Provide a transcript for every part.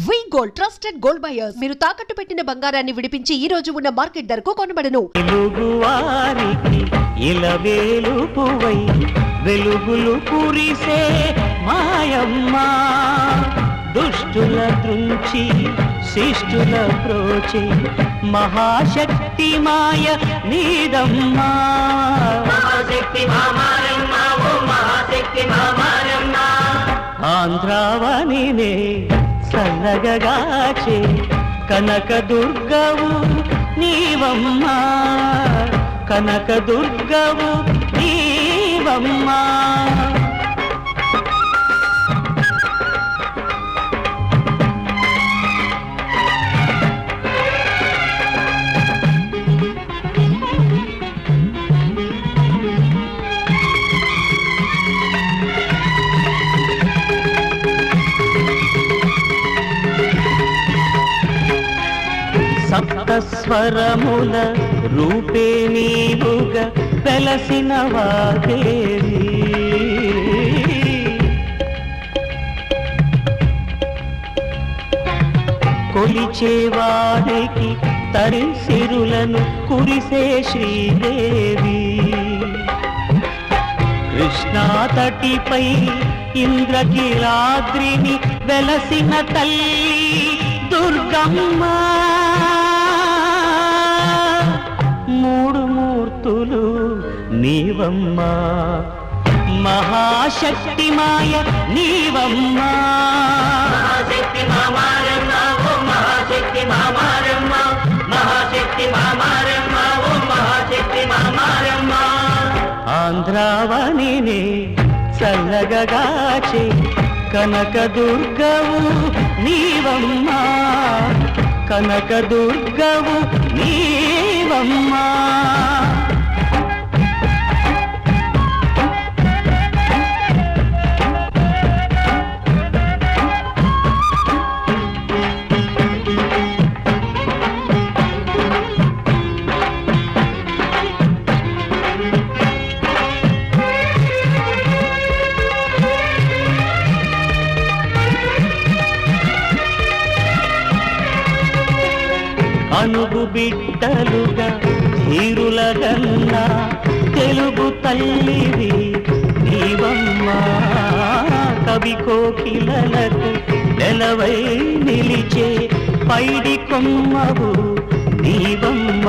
వి gold trusted gold buyers మీరు తాకట్టు పెట్టిన బంగారాన్ని విడిపించి ఈ రోజు ఉన్న మార్కెట్ ధరకు కొనబడను. ఇలవేలుపువై వెలుగులు కురిసే మాయమ్మ దుష్టుల దృంచి శిష్టుల ప్రోచి మహాశక్తి మాయ నీదమ్మ. మహాశక్తి మామారమ్మ ఓ మహాశక్తి మామారమ్మ ఆంధ్రావనినే సన్నగగాచే కనక దుర్గవు నీవమ్మ కనక దుర్గవు నీవమ్మ. సప్తస్వరముల రూపే నీవుగా వెలసిన వాదేవి కొలిచేవారికి తరిసిరులను కురిసే శ్రీదేవి. కృష్ణా తటిపై ఇంద్రకీలాద్రిని వెలసిన తల్లి దుర్గమ్మ. మూడు మూర్తులు నీవమ్మ మహాశక్తి మాయ నీవమ్మ. మహాశక్తి మామారమ్మ ఓ మహాశక్తి మామారమ్మ మహాశక్తి మామారమ్మ ఓ మహాశక్తి మామారమ్మ ఆంధ్రావనినే చల్లగగాచే కనక దుర్గవు నీవమ్మ కనక దుర్గవు నీవమ్మ. అనుగు బిడ్డలుగా ధీరులగన్నా తెలుగు తల్లివి నీవమ్మ. కవి కోకిలలకు నెలవై నిలిచే పైడి కొమ్మవు నీవమ్మ.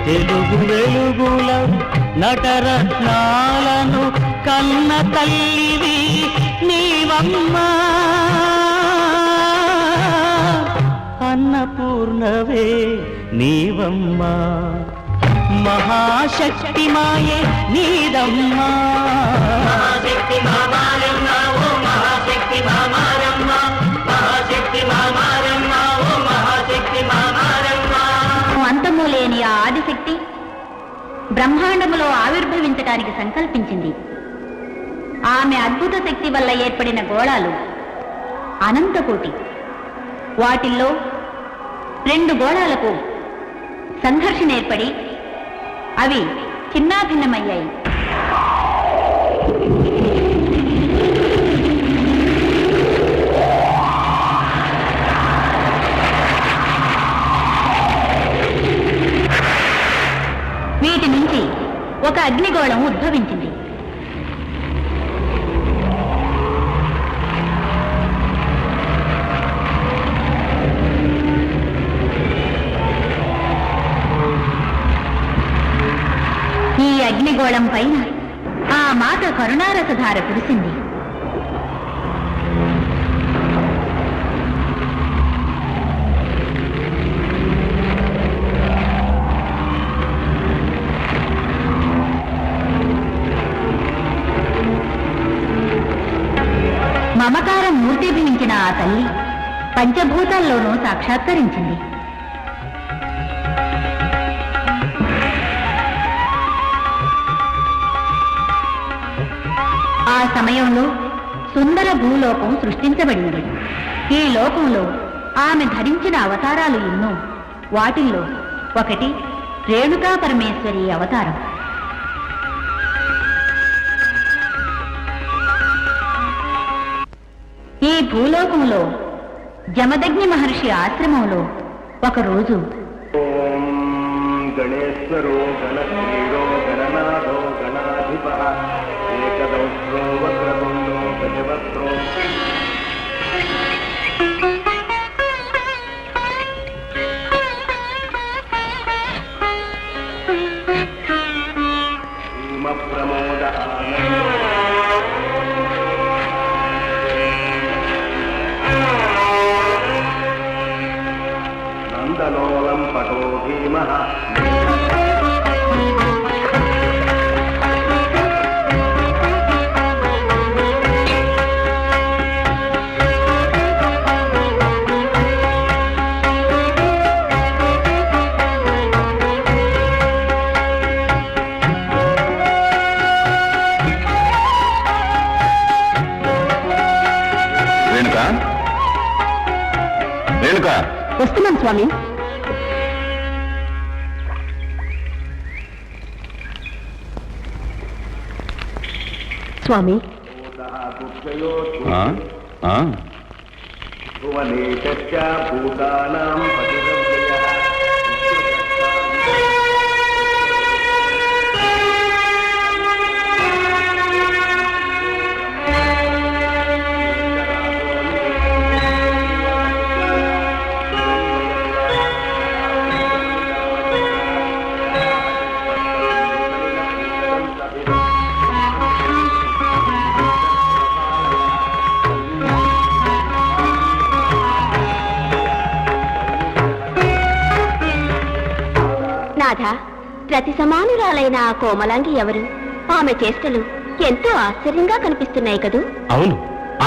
తెలుగు వెలుగుల నటరత్నాలను కన్న తల్లివి నీవమ్మ. అన్నపూర్ణవే నీవమ్మ మహాశక్తి మాయే నీదమ్మ. మహాశక్తి మామారమ్మ ఓ మహాశక్తి మామారమ్మ మహాశక్తి మామారమ్మ ఓ మహాశక్తి మామారమ్మ. అంతము లేని ఆ ఆదిశక్తి బ్రహ్మాండములో ఆవిర్భవించటానికి సంకల్పించింది. ఆమె అద్భుత శక్తి వల్ల ఏర్పడిన గోళాలు అనంతకోటి. వాటిల్లో రెండు గోళాలకు సంఘర్షణ ఏర్పడి అవి చిన్నాభిన్నమయ్యాయి. వీటి నుంచి ఒక అగ్నిగోళం ఉద్భవించింది. ఈ అగ్నిగోళం పైన ఆ మాత కరుణారసధార కురిసింది. మమకారం మూర్తిభవించిన ఆ తల్లి పంచభూతాల్లోనూ సాక్షాత్కరించింది. ఆ సమయంలో సుందర భూలోకం సృష్టించబడింది. ఈ లోకంలో ఆమె ధరించిన అవతారాలు ఎన్నో. వాటిల్లో ఒకటి రేణుకా పరమేశ్వరి అవతారం. ఈ భూలోకంలో జమదగ్ని మహర్షి ఆశ్రమంలో ఒకరోజు ఓం గణేశ్వరో గణశ్రీరో గణనాథో గణాధిప ఏకదౌత్రో వక్రతుండో గజవక్రో ప్రమోద నందనోలం పటో భీమ వస్తున్నాం స్వామి. స్వామి భువనేశ్చ భూతానాం పతిరవ్యయ నాథ, ప్రతి సమానురాలైన ఆ కోమలాంగి ఎవరు? ఆమె చేష్టలు ఎంతో ఆశ్చర్యంగా కనిపిస్తున్నాయి కదూ. అవును,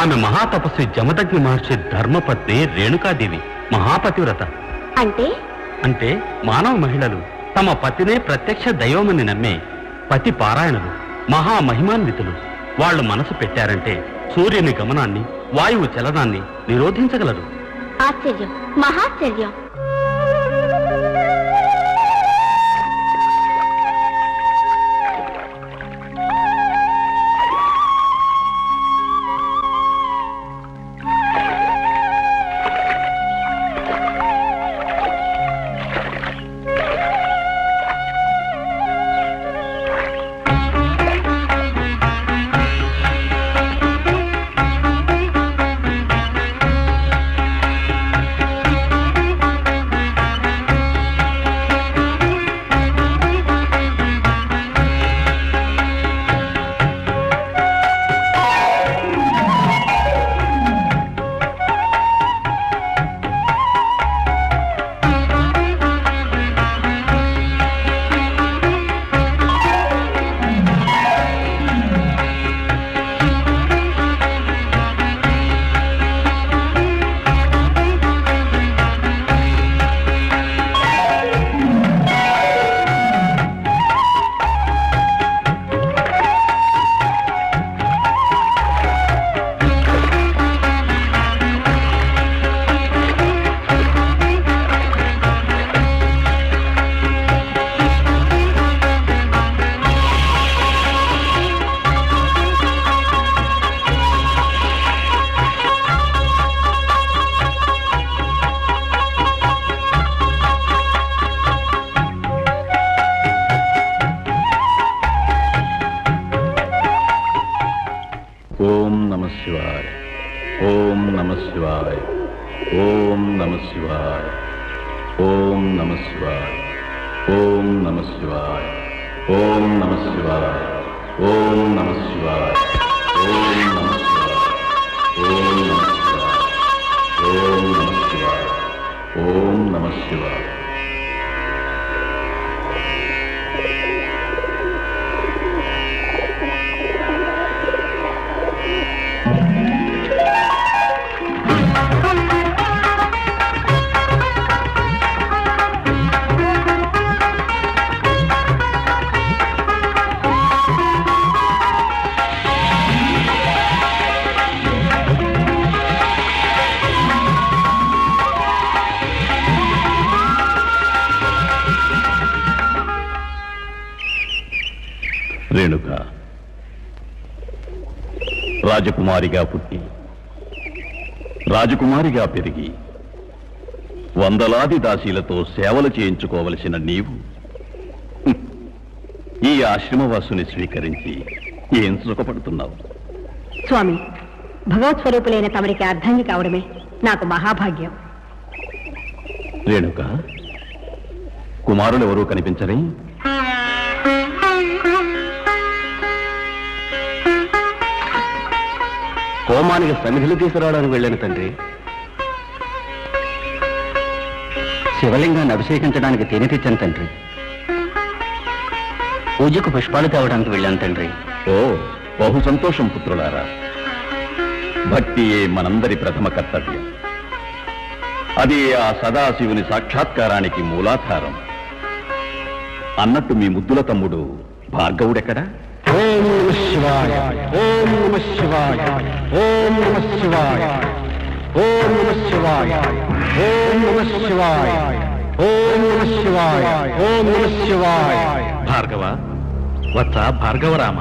ఆమె మహాతపస్వి జమదగ్ని మహర్షి ధర్మపత్ని రేణుకాదేవి, మహాపతివ్రత. అంటే అంటే మానవ మహిళలు తమ పతినే ప్రత్యక్ష దైవమని నమ్మే పతి పారాయణులు, మహామహిమాన్వితులు. వాళ్ళు మనసు పెట్టారంటే సూర్యుని గమనాన్ని, వాయువు చలనాన్ని నిరోధించగలరు. ఆశ్చర్యం, మహాశ్చర్యం. ఓం నమః శివాయ, ఓం నమః శివాయ, ఓం నమః శివాయ, ఓం నమః శివాయ, ఓం నమః శివాయ, ఓం నమః శివాయ, ఓం నమః శివాయ, ఓం నమః శివాయ, ఓం నమః శివాయ, ఓం నమః శివాయ, ఓం నమః శివాయ. రేణుక రాజకుమారిగా పుట్టి రాజకుమారిగా పెరిగి వందలాది దాసీలతో సేవలు చేయించుకోవలసిన నీవు ఈ ఆశ్రమవాసుని స్వీకరించి ఏం సుఖపడుతున్నావు? స్వామి, భగవత్ స్వరూపులైన తమరికి అర్ధాంగి కావడమే నాకు మహాభాగ్యం. రేణుక, కుమారులు ఎవరూ కనిపించరే? హోమానికి సమిధులు తీసుకురావడానికి వెళ్ళాను తండ్రి. శివలింగాన్ని అభిషేకించడానికి తేనె తెచ్చాను తండ్రి. పూజకు పుష్పాలు తేవడానికి వెళ్ళాను తండ్రి. ఓ, బహు సంతోషం పుత్రులారా. భక్తియే మనందరి ప్రథమ కర్తవ్యం. అది ఆ సదాశివుని సాక్షాత్కారానికి మూలాధారం. అన్నట్టు మీ ముద్దుల తమ్ముడు భార్గవుడెక్కడా? ఓం నమః శివాయ, ఓం నమః శివాయ, ఓం నమః శివాయ, ఓం నమః శివాయ, ఓం నమః శివాయ, ఓం నమః శివాయ, ఓం నమః శివాయ. భార్గవ వత్స భార్గవరామ,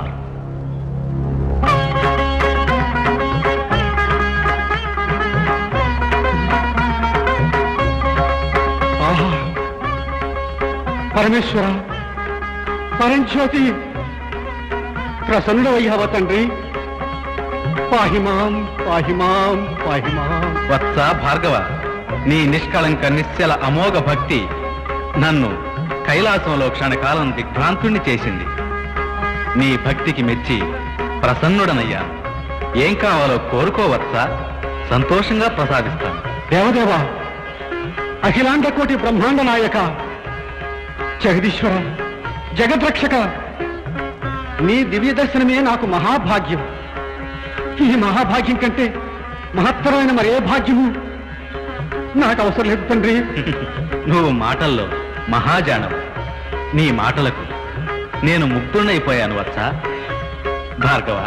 పరమేశ్వర, పరంజ్యోతి, ప్రసన్నుడవయ్యావ తండ్రి. పాహిమాం పాహిమాం పాహిమాం. వత్స భార్గవ, నీ నిష్కళంక నిశ్చల అమోఘ భక్తి నన్ను కైలాసంలో క్షణకాలం దిగ్భ్రాంతుణ్ణి చేసింది. నీ భక్తికి మెచ్చి ప్రసన్నుడనయ్యాను. ఏం కావాలో కోరుకోవచ్చా? సంతోషంగా ప్రసాదిస్తాను. దేవదేవా, అఖిలాండ కోటి బ్రహ్మాండ నాయక, జగదీశ్వర, జగద్రక్షక, నీ దివ్య దర్శనమే నాకు మహాభాగ్యం. ఈ మహాభాగ్యం కంటే మహత్తరమైన మరే భాగ్యము నాకు అవసరం లేదు తండ్రి. నువ్వు మాటల్లో మహాజానవు. నీ మాటలకు నేను ముగ్ధుడైపోయాను వత్స. భార్గవ,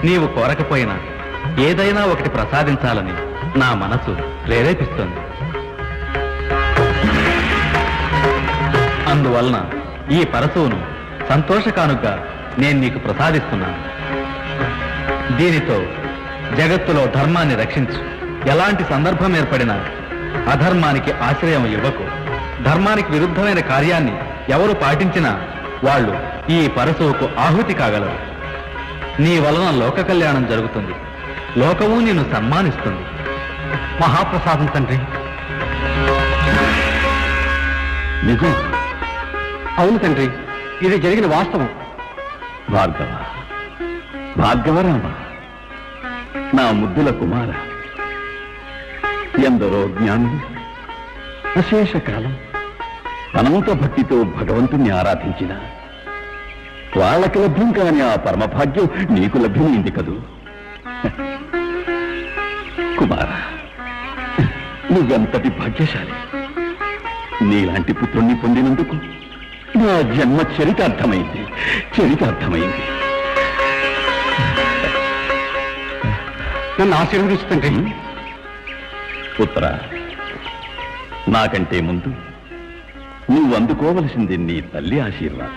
నీవు కోరకపోయినా ఏదైనా ఒకటి ప్రసాదించాలని నా మనసు ప్రేరేపిస్తోంది. అందువలన ఈ పరశువును సంతోషకానుగా నేను నీకు ప్రసాదిస్తున్నాను. దీనితో జగత్తులో ధర్మాన్ని రక్షించు. ఎలాంటి సందర్భం ఏర్పడినా అధర్మానికి ఆశ్రయం ఇవ్వకు. ధర్మానికి విరుద్ధమైన కార్యాన్ని ఎవరు పాటించినా వాళ్ళు ఈ పరశువుకు ఆహుతి కాగలరు. నీ వలన లోక కళ్యాణం జరుగుతుంది. లోకము నిన్ను సన్మానిస్తుంది. మహాప్రసాదం తండ్రి. నిజం? అవును తండ్రి, ఇది జరిగిన వాస్తవం. భార్గవ, భార్గవరామ, నా ముద్దుల కుమార, ఎందరో జ్ఞానులు అశేష కాలం అనంత భక్తితో భగవంతుణ్ణి ఆరాధించిన వాళ్ళకి లభ్యం కాని ఆ పరమభాగ్యం నీకు లభ్యమైంది కదూ. కుమార, నువ్వెంతటి భాగ్యశాలి. నీలాంటి పుత్రుణ్ణి పొందినందుకు నా జన్మ చరితార్థమైంది, చరితార్థమైంది. నన్ను ఆశీర్వదిస్తుంటే పుత్ర, నాకంటే ముందు నువ్వు అందుకోవలసింది నీ తల్లి ఆశీర్వాదం.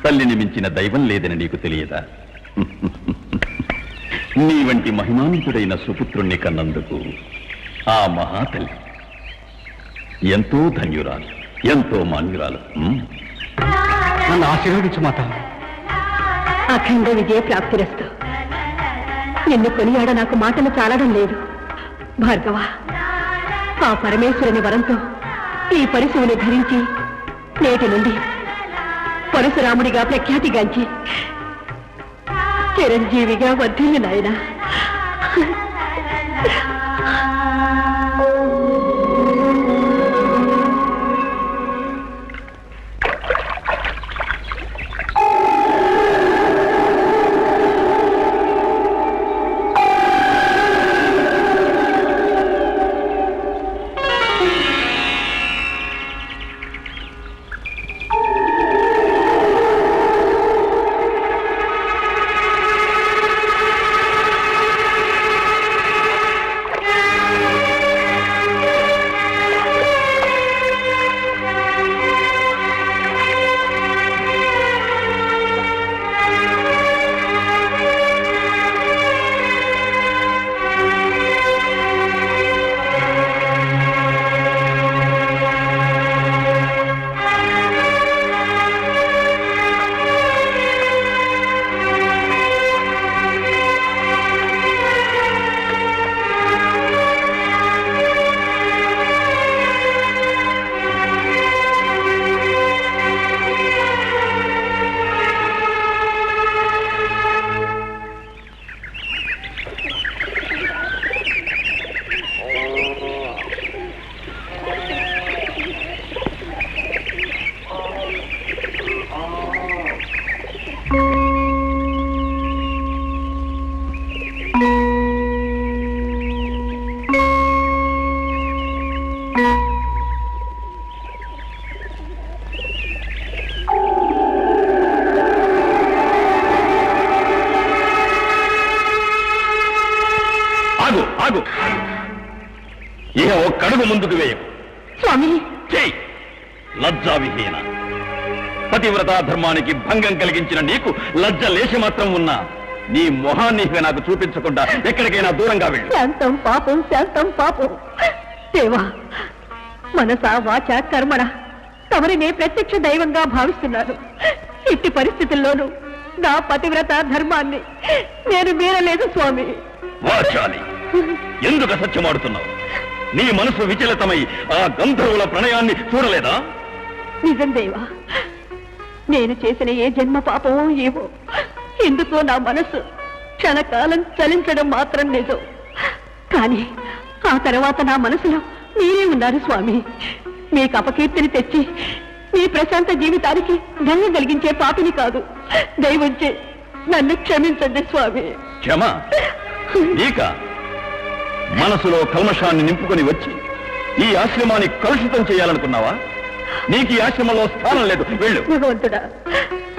తల్లిని మించిన దైవం లేదని నీకు తెలియదా? నీ వంటి మహిమాన్వితుడైన సుపుత్రుణ్ణి కన్నందుకు ఆ మహాతల్లి ఎంతో ధన్యురాలు, ఎంతో మాన్యురాలు. నన్ను ఆశీర్వదించు మాత. అఖండ విజయ ప్రాప్తిరస్తు. నిన్ను కొనియాడ నాకు మాటలు చాలడం లేదు. భార్గవ, ఆ పరమేశ్వరుని వరంతో ఈ పరశువుని ధరించి నేటి నుండి పరశురాముడిగా ప్రఖ్యాతిగాంచి చిరంజీవిగా వర్ధిల్లు నాయనా. ఇక ఒక్కడుగు ముందుకు వేయకు. స్వామి చెయ్యి. లజ్జావిహీన పతివ్రత ధర్మానికి భంగం కలిగించిన నీకు లజ్జ లేచి మాత్రం ఉన్నా నీ మొహాన్ని ఇక నాకు చూపించకుండా ఎక్కడికైనా దూరంగా వెళ్ళు. శాంతం పాపం శాంతం పాపం. దేవా, మనసా వాచ కర్మణ తమరినే ప్రత్యక్ష దైవంగా భావిస్తున్నాను. ఇట్టి పరిస్థితుల్లోనూ నా పతివ్రత ధర్మాన్ని నేను మీరలేదు స్వామి. వాచాలి, ఎందుకు అసత్యమాడుతున్నావు? నీ మనసు విచలితమై ఆ గంధర్వుల ప్రణయాన్ని చూడలేదా? నిజం దేవా, నేను చేసిన ఏ జన్మ పాపమో ఏవో ఎందుకో నా మనసు క్షణకాలం చలించడం మాత్రం నిజం. కానీ ఆ తర్వాత నా మనసులో మీరే ఉన్నారు స్వామి. మీకు అపకీర్తిని తెచ్చి మీ ప్రశాంత జీవితానికి భంగం కలిగించే పాపిని కాదు. దయవుంచి నన్ను క్షమించండి స్వామి. క్షమ నీక? మనసులో కల్మషాన్ని నింపుకొని వచ్చి ఈ ఆశ్రమాన్ని కలుషితం చేయాలనుకున్నావా? నీకు ఈ ఆశ్రమంలో స్థానం లేదు, వెళ్ళు. భగవంతుడా,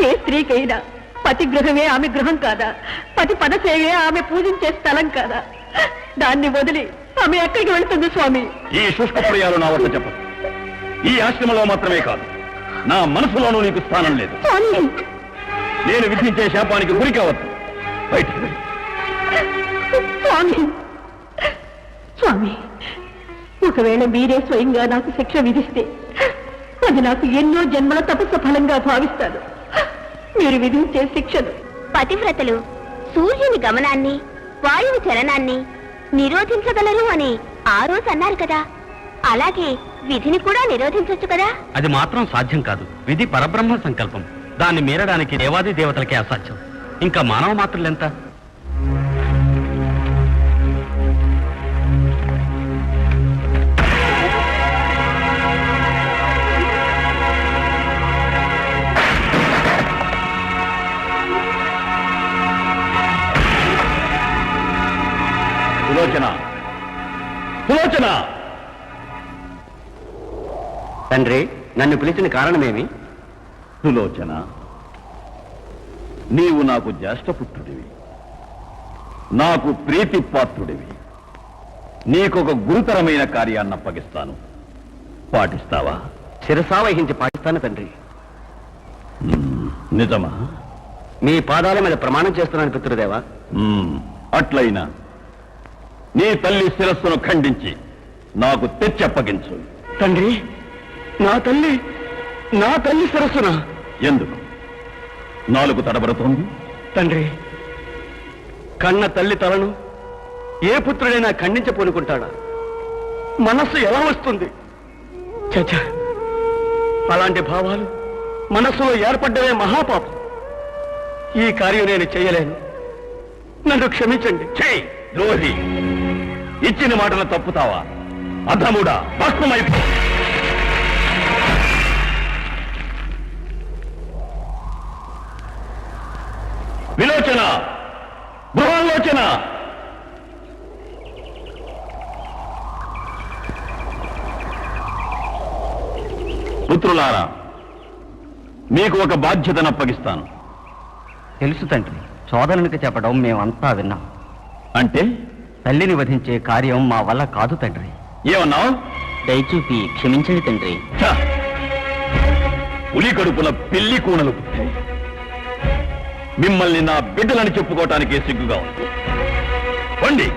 ఏ స్త్రీకైనా పతి గృహమే ఆమె గృహం కాదా? పతి పదసేవే ఆమె పూజించే స్థలం కాదా? దాన్ని వదిలి ఆమె ఎక్కడికి వెళ్తుంది స్వామి? ఈ శుష్క ప్రియాలు నా వద్ద చెప్పు. ఈ ఆశ్రమంలో మాత్రమే కాదు, నా మనసులోనూ నీకు స్థానం లేదు. స్వామి, నేను విధించే శాపానికి గురి కావద్దు. బయటికి వెళ్ళు. స్వామి, స్వామి, ఒకవేళ మీరే స్వయంగా నాకు శిక్ష విధిస్తే అది నాకు ఎన్నో జన్మల తపస్సు ఫలంగా భావిస్తాను. మీరు విధించే శిక్షను పతివ్రతలు సూర్యుని గమనాన్ని వాయువు చలనాన్ని నిరోధించగలరు అని ఆ రోజు అన్నారు కదా, అలాగే విధిని కూడా నిరోధించొచ్చు కదా? అది మాత్రం సాధ్యం కాదు. విధి పరబ్రహ్మ సంకల్పం. దాన్ని మీరడానికి దేవాది దేవతలకే అసాధ్యం. ఇంకా మానవ మాత్రులెంత? సులోచన, సులోచన! తండ్రి, నన్ను పిలిచిన కారణమేమి? సులోచన, నీవు నాకు జ్యేష్ఠపుత్రుడివి, నాకు ప్రీతి పాత్రుడివి. నీకొక గురుతరమైన కార్యాన్ని అప్పగిస్తాను, పాటిస్తావా? శిరసావహించి పాటిస్తాను తండ్రి. నిజమా? మీ పాదాల మీద ప్రమాణం చేస్తున్నాను పితృదేవా. అట్లయినా నీ తల్లి శిరస్సును ఖండించి నాకు తెచ్చప్పగించు. తండ్రి, నా తల్లి శిరస్సున? ఎందుకు నాలుగు తడబడుతోంది? తండ్రి, కన్న తల్లి తలను ఏ పుత్రుడైనా ఖండించపోనుకుంటాడా? మనస్సు ఎలా వస్తుంది? చచ్చ, అలాంటి భావాలు మనస్సులో ఏర్పడ్డవే మహాపాపం. ఈ కార్యం నేను చేయలేను, నన్ను క్షమించండి. చెయ్యి ద్రోహి! ఇచ్చిన మాటను తప్పుతావా? అధముడా, భస్మమైపో! విలోచన, బృహలోచన! పుత్రులారా, మీకు ఒక బాధ్యతను అప్పగిస్తాను. తెలుసు తండ్రి, సోదరునికి చెప్పడం మేమంతా విన్నాం. అంటే తల్లిని వధించే కార్యం మా వల్ల కాదు తండ్రి. ఏమన్నావు? దయచూపి క్షమించండి తండ్రి. ఛ! పులి కడుపున పిల్లి కూనలు పుట్టాయి. మిమ్మల్ని నా బిడ్డలని చెప్పుకోవటానికే సిగ్గుగా ఉంది. పండి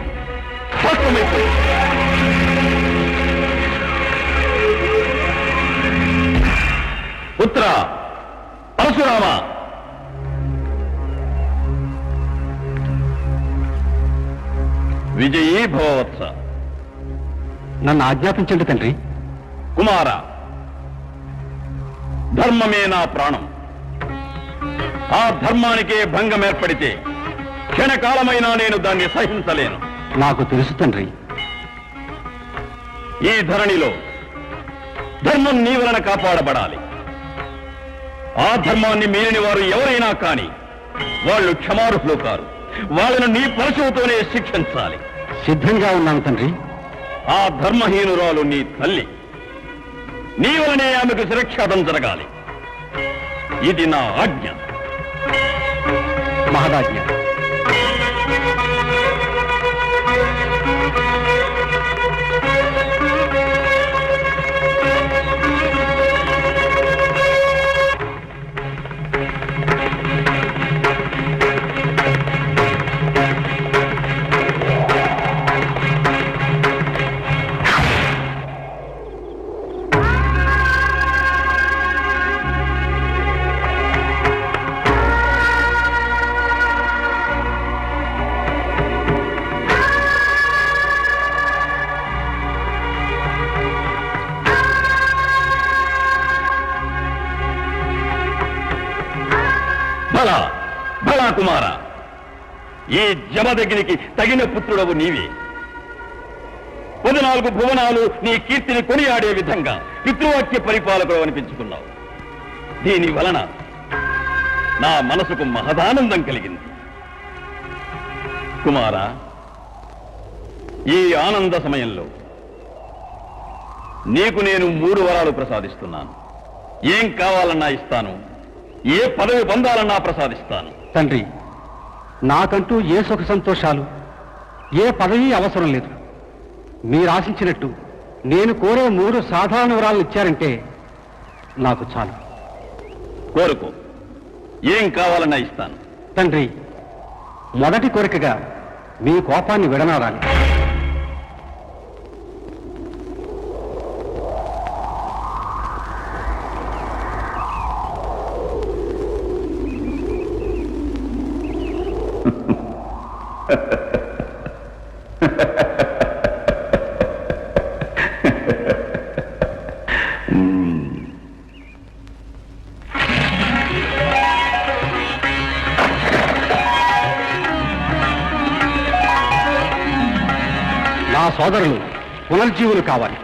భస్మమైపోయి. పుత్ర పరశురామ, విజయీ భవవత్స. నన్ను ఆజ్ఞాపించండి తండ్రి. కుమార, ధర్మమే నా ప్రాణం. ఆ ధర్మానికే భంగం ఏర్పడితే క్షణకాలమైనా నేను దాన్ని సహించలేను. నాకు తెలుసు తండ్రి. ఈ ధరణిలో ధర్మం నీ వలన కాపాడబడాలి. ఆ ధర్మాన్ని మీరిన వారు ఎవరైనా కాని వాళ్ళు క్షమార్హులు కారు. వాళ్ళను నీ పరశువుతోనే శిక్షించాలి. సిద్ధంగా ఉన్నాను తండ్రి. ఆ ధర్మహీనురాలు నీ తల్లి. నీ వలనే ఆమెకు శిరక్షాతం జరగాలి. ఇది నా ఆజ్ఞ. మహదాజ్ఞ. బలా బలా కుమార, ఈ జమదగిరికి తగిన పుత్రుడవు నీవే. 14 భువనాలు నీ కీర్తిని కొనియాడే విధంగా పితృవాక్య పరిపాలకుడు అనిపించుకున్నావు. దీని వలన నా మనసుకు మహదానందం కలిగింది. కుమారా, ఈ ఆనంద సమయంలో నీకు నేను 3 వరాలు ప్రసాదిస్తున్నాను. ఏం కావాలన్నా ఇస్తాను, ఏ పదవి పొందాలన్నా ప్రసాదిస్తాను. తండ్రి, నాకంటూ ఏ సుఖ సంతోషాలు, ఏ పదవి అవసరం లేదు. మీరు ఆశించినట్టు నేను కోరే 3 సాధారణ వరాలు ఇచ్చారంటే నాకు చాలు. కోరుకో, ఏం కావాలన్నా ఇస్తాను. తండ్రి, మొదటి కోరికగా మీ కోపాన్ని విడనాడాలి. నా సోదరులు పునర్జీవులు కావాలి.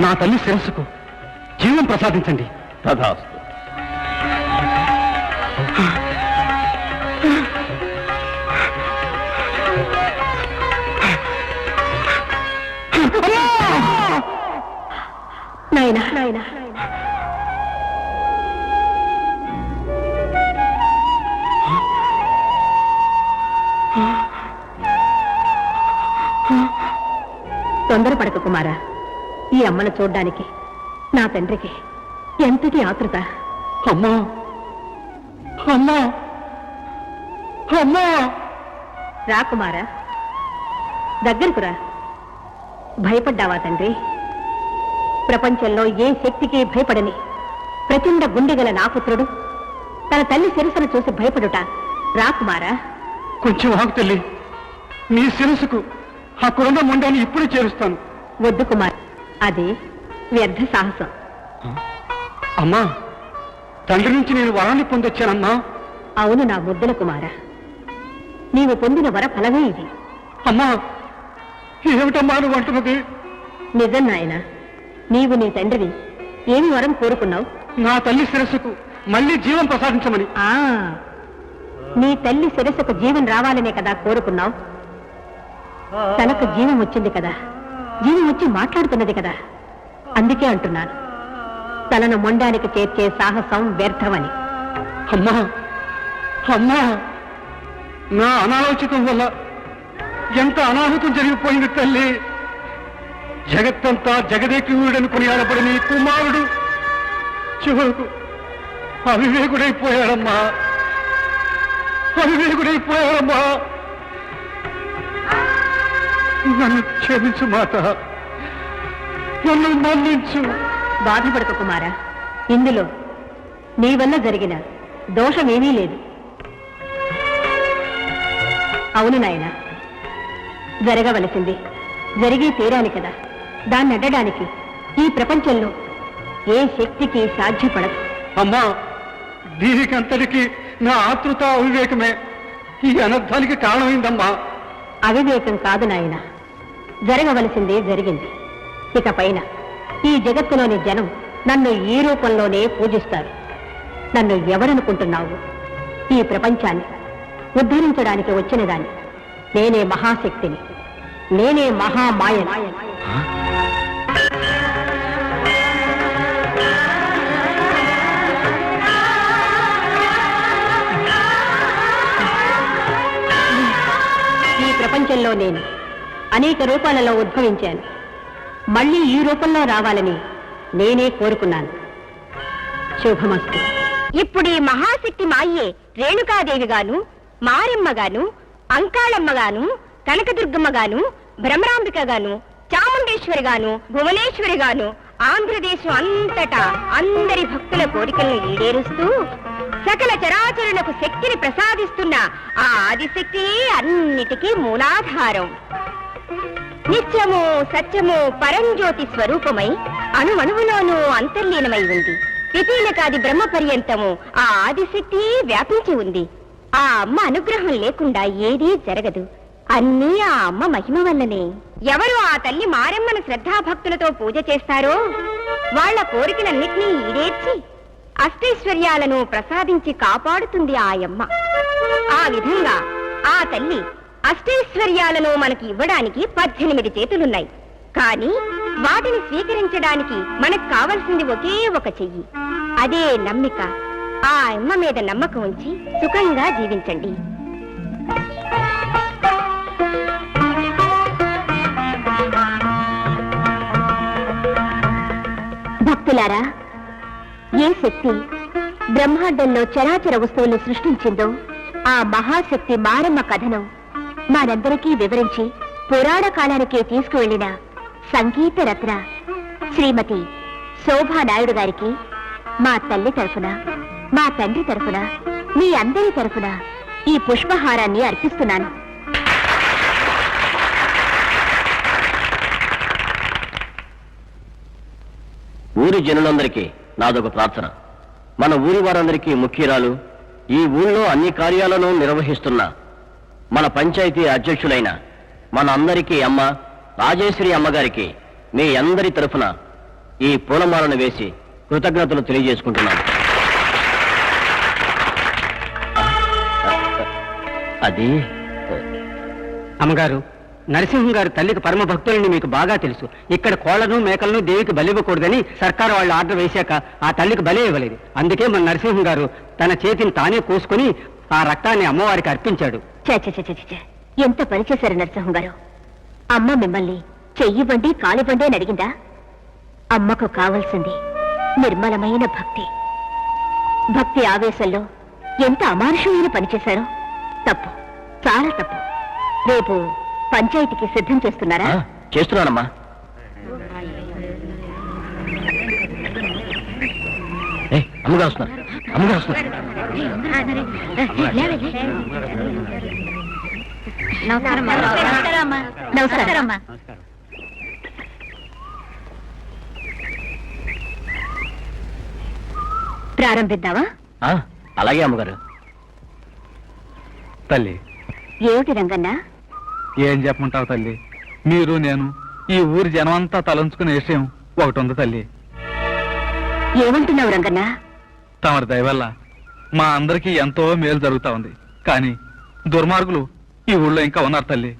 నా తల్లి శిరస్సుకు జీవం ప్రసాదించండి. తథాస్తు. నాయనా నాయనా, తొందరపడక కుమారా. ఈ అమ్మను చూడ్డానికి నా తండ్రికి ఎంతటి ఆతృత. అమ్మా అమ్మా అమ్మా! రా కుమారా, దగ్గరకు రా. భయపడ్డావా తండ్రి? ప్రపంచంలో ఏ శక్తికి భయపడని ప్రచండ గుండెగల నా పుత్రుడు తన తల్లి శిరస్సును చూసి భయపడుట. రా కుమారా. కొంచెం ఆగు తల్లి, నీ శిరస్సుకు అక్కడున్న మొండాన్ని ఇప్పుడే చేరుస్తాను. వద్దు కుమార్, అది వ్యర్థ సాహసం. అమ్మా, తండ్రి నుంచి నేను వరాన్ని పొందొచ్చానమ్మా. అవును నా ముద్దల కుమారా, నీవు పొందిన వర ఫలమే ఇది. అమ్మా, ఏమిటమ్మా నువ్వు అంటున్నది? నిజం నాయన, నీవు నీ తండ్రిని ఏమి వరం కోరుకున్నావు? నా తల్లి శిరస్సుకు మళ్ళీ జీవం ప్రసాదించమని. నీ తల్లి శిరస్సుకు జీవం రావాలనే కదా కోరుకున్నావు. తనకు జీవం వచ్చింది కదా, జీవం వచ్చి మాట్లాడుతున్నది కదా, అందుకే అంటున్నాను, తనను మొండానికి చేర్చే సాహసం వ్యర్థమని. అమ్మా అమ్మా, నా అనాలోచితం వల్ల ఎంత అనాహుతం జరిగిపోయింది తల్లి. జగత్తంతా జగదేకుడని కొనియాడబడి నీ కుమారుడు చివరకు అవివేకుడైపోయాడమ్మా, అవివేకుడైపోయాడమ్మా. నన్ను క్షమించు మాత, నన్ను మన్నించు. బాధపడక కుమారా, ఇందులో నీ వల్ల జరిగిన దోషమేమీ లేదు. అవును నాయన, జరగవలసింది జరిగి తీరాలి కదా. దాన్ని అడ్డడానికి ఈ ప్రపంచంలో ఏ శక్తికి సాధ్యపడదు. అమ్మా, దీనికంతటికి నా ఆతృత అవివేకమే ఈ అనర్థానికి కారణమైందమ్మా. అవివేకం కాదు నాయన, జరగవలసిందే జరిగింది. ఇక పైన ఈ జగత్తులోని జనం నన్ను ఈ రూపంలోనే పూజిస్తారు. నన్ను ఎవరనుకుంటున్నావు? ఈ ప్రపంచాన్ని ఉద్ధరించడానికి వచ్చిన దాన్ని. నేనే మహాశక్తిని, నేనే మహామాయని. ఈ ప్రపంచంలో నేను అనేక రూపాలలో ఉద్భవించాను. మళ్ళీ ఈ రూపంలో రావాలని నేనే కోరుకున్నాను. శుభమస్తు. ఇప్పుడు ఈ మహాశక్తి మాయే రేణుకాదేవి గాను, మారెమ్మ గాను, అంకాళమ్మ గాను, కనకదుర్గమ్మ గాను, భ్రమరాంబిక గాను, చాముండేశ్వరి గాను, భువనేశ్వరి గాను ఆంధ్రదేశం అంతటా అందరి భక్తుల కోరికలను ఈడేరుస్తూ సకల చరాచరులకు శక్తిని ప్రసాదిస్తున్న ఆ ఆదిశక్తి అన్నిటికీ మూలాధారం. నిత్యము సత్యము పరంజ్యోతి స్వరూపమై అణువణువులోనూ అంతర్లీనమై ఉంది. పిపీలకాది బ్రహ్మ పర్యంతము ఆ ఆదిశక్తి వ్యాపించి ఉంది. ఆ అమ్మ అనుగ్రహం లేకుండా ఏదీ జరగదు. అన్నీ ఆ అమ్మ మహిమ వల్లనే. ఎవరు ఆ తల్లి మారెమ్మను శ్రద్ధాభక్తులతో పూజ చేస్తారో వాళ్ల కోరికలన్నిటినీ ఈడేర్చి అష్టైశ్వర్యాలను ప్రసాదించి కాపాడుతుంది ఆ అమ్మ. ఆ విధంగా ఆ తల్లి అష్టైశ్వర్యాలను మనకి ఇవ్వడానికి 18 చేతులున్నాయి. కానీ వాటిని స్వీకరించడానికి మనకు కావలసింది ఒకే ఒక చెయ్యి. అదే నమ్మిక. ఆ అమ్మ మీద నమ్మకం ఉంచి సుఖంగా జీవించండి. భక్తులారా, ఏ శక్తి బ్రహ్మాండంలో చరాచర వస్తువులను సృష్టించిందో ఆ మహాశక్తి మారమ్మ కథను మనందరికీ వివరించి పురాణ కాలానికే తీసుకువెళ్లిన సంగీత రత్న శ్రీమతి శోభా నాయుడు గారికి మా తల్లి తరఫున, మా తండ్రి తరఫున, మీ అందరి తరఫున ఈ పుష్పహారాన్ని అర్పిస్తున్నాను. ఊరి జనులందరికీ నాదొక ప్రార్థన. మన ఊరి వారందరికీ ముఖ్యురాలు, ఈ ఊళ్ళో అన్ని కార్యాలను నిర్వహిస్తున్న మన పంచాయతీ అధ్యక్షులైన మన అందరికీ అమ్మ రాజేశ్వరి అమ్మగారికి మీ అందరి తరఫున ఈ పూలమాలను వేసి కృతజ్ఞతలు తెలియజేసుకుంటున్నాను. అది అమ్మగారు, నరసింహం గారు తల్లికి పరమ భక్తులని మీకు బాగా తెలుసు. ఇక్కడ కోళ్లను మేకలను దేవికి బలివ్వకూడదని సర్కారు వాళ్ళు ఆర్డర్ వేశాక ఆ తల్లికి బలి ఇవ్వలేదు. అందుకే మన నరసింహం గారు తన చేతిని తానే కోసుకుని ఆ రక్తాన్ని అమ్మవారికి అర్పించాడు. ఎంత పని చేశారు నరసింహం గారు. అమ్మ మిమ్మల్ని చెయ్యివ్వండి కాలివ్వండి అని అడిగిందా? అమ్మకు కావలసింది నిర్మలమైన భక్తి. భక్తి ఆవేశంలో ఎంత అమానుషమైన పని చేశారో. తప్పు, చాలా తప్పు. రేపు పంచాయతీకి సిద్ధం చేస్తున్నారా? చేస్తున్నానమ్మా. అమ్మగారు వస్తున్నారు, అమ్మగారు వస్తున్నారు. నమస్కారం. ప్రారంభిద్దామా? అలాగే అమ్మగారు. తల్లి, ఏమిటి రంగన్నా? ఏం చెప్పమంటావు తల్లి? మీరు నేను ఈ ఊరి జనమంతా తలంచుకునే విషయం ఒకటి ఉంది తల్లి. ఏమంటున్నావు రంగన్నా? తమరి దయ వల్ల మా అందరికీ ఎంతో మేలు జరుగుతా ఉంది. కానీ దుర్మార్గులు ఈ ఊళ్ళో ఇంకా ఉన్నారు తల్లి.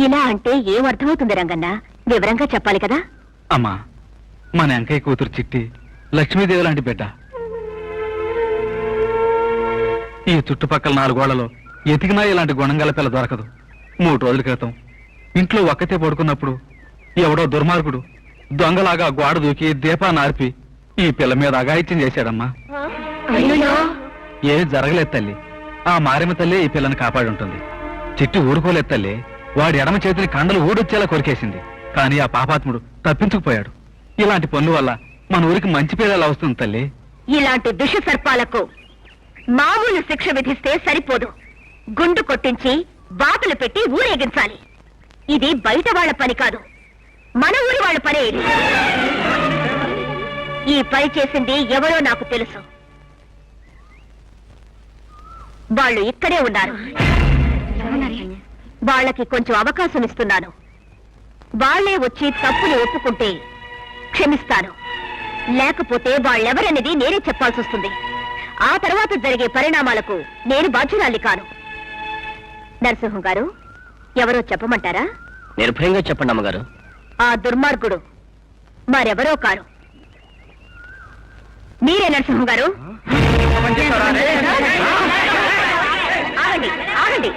ఇలా అంటే ఏం అర్థమవుతుంది రంగన్నా? వివరంగా చెప్పాలి కదా. అమ్మా, మన వెంకయ్య కూతురు చిట్టి లక్ష్మీదేవి లాంటి బిడ్డ. ఈ చుట్టుపక్కల 4 గోళ్లలో ఎతికినా ఇలాంటి గుణంగల పిల్ల దొరకదు. 3 రోజుల క్రితం ఇంట్లో ఒక్కతే పడుకున్నప్పుడు ఎవడో దుర్మార్గుడు దొంగలాగా గోడ దూకి దీపాన్ని ఆర్పి ఈ పిల్ల మీద అఘాయిత్యం చేశాడమ్మా. ఏం జరగలేదు తల్లి. ఆ మారెమ్మ తల్లి ఈ పిల్లని కాపాడి ఉంటుంది. చిట్టి ఊరుకోలేదు తల్లి. వాడి ఎడమ చేతిని కండలు ఊడొచ్చేలా కొరికేసింది. కానీ ఆ పాపాత్ముడు తప్పించుకుపోయాడు. ఇలాంటి పనుల వల్ల మన ఊరికి మంచి పేరు ఎలా వస్తుంది తల్లి? ఇలాంటి దుష్ట సర్పాలకు మామూలు శిక్ష విధిస్తే సరిపోదు. గుండు కొట్టించి బాతులు పెట్టి ఊరేగించాలి. ఇది బయట వాళ్ళ పని కాదు, మన ఊరి వాళ్ళ పనే ఇది. ఈ పని చేసింది ఎవరో నాకు తెలుసు. వాళ్ళు ఇక్కడే ఉన్నారు. వాళ్ళకి కొంచెం అవకాశం ఇస్తున్నాను. వాళ్లే వచ్చి తప్పుని ఒప్పుకుంటే క్షమిస్తాను. లేకపోతే వాళ్ళెవరనేది నేనే చెప్పాల్సి వస్తుంది. ఆ తర్వాత జరిగే పరిణామాలకు నేను బాధ్యురాలి కాను. నరసింహం గారు, ఎవరో చెప్పమంటారా? నిర్భయంగా చెప్పండి అమ్మగారు. ఆ దుర్మార్గుడు మరెవరో కారు, మీరే నరసింహం గారు. ఆగండి ఆగండి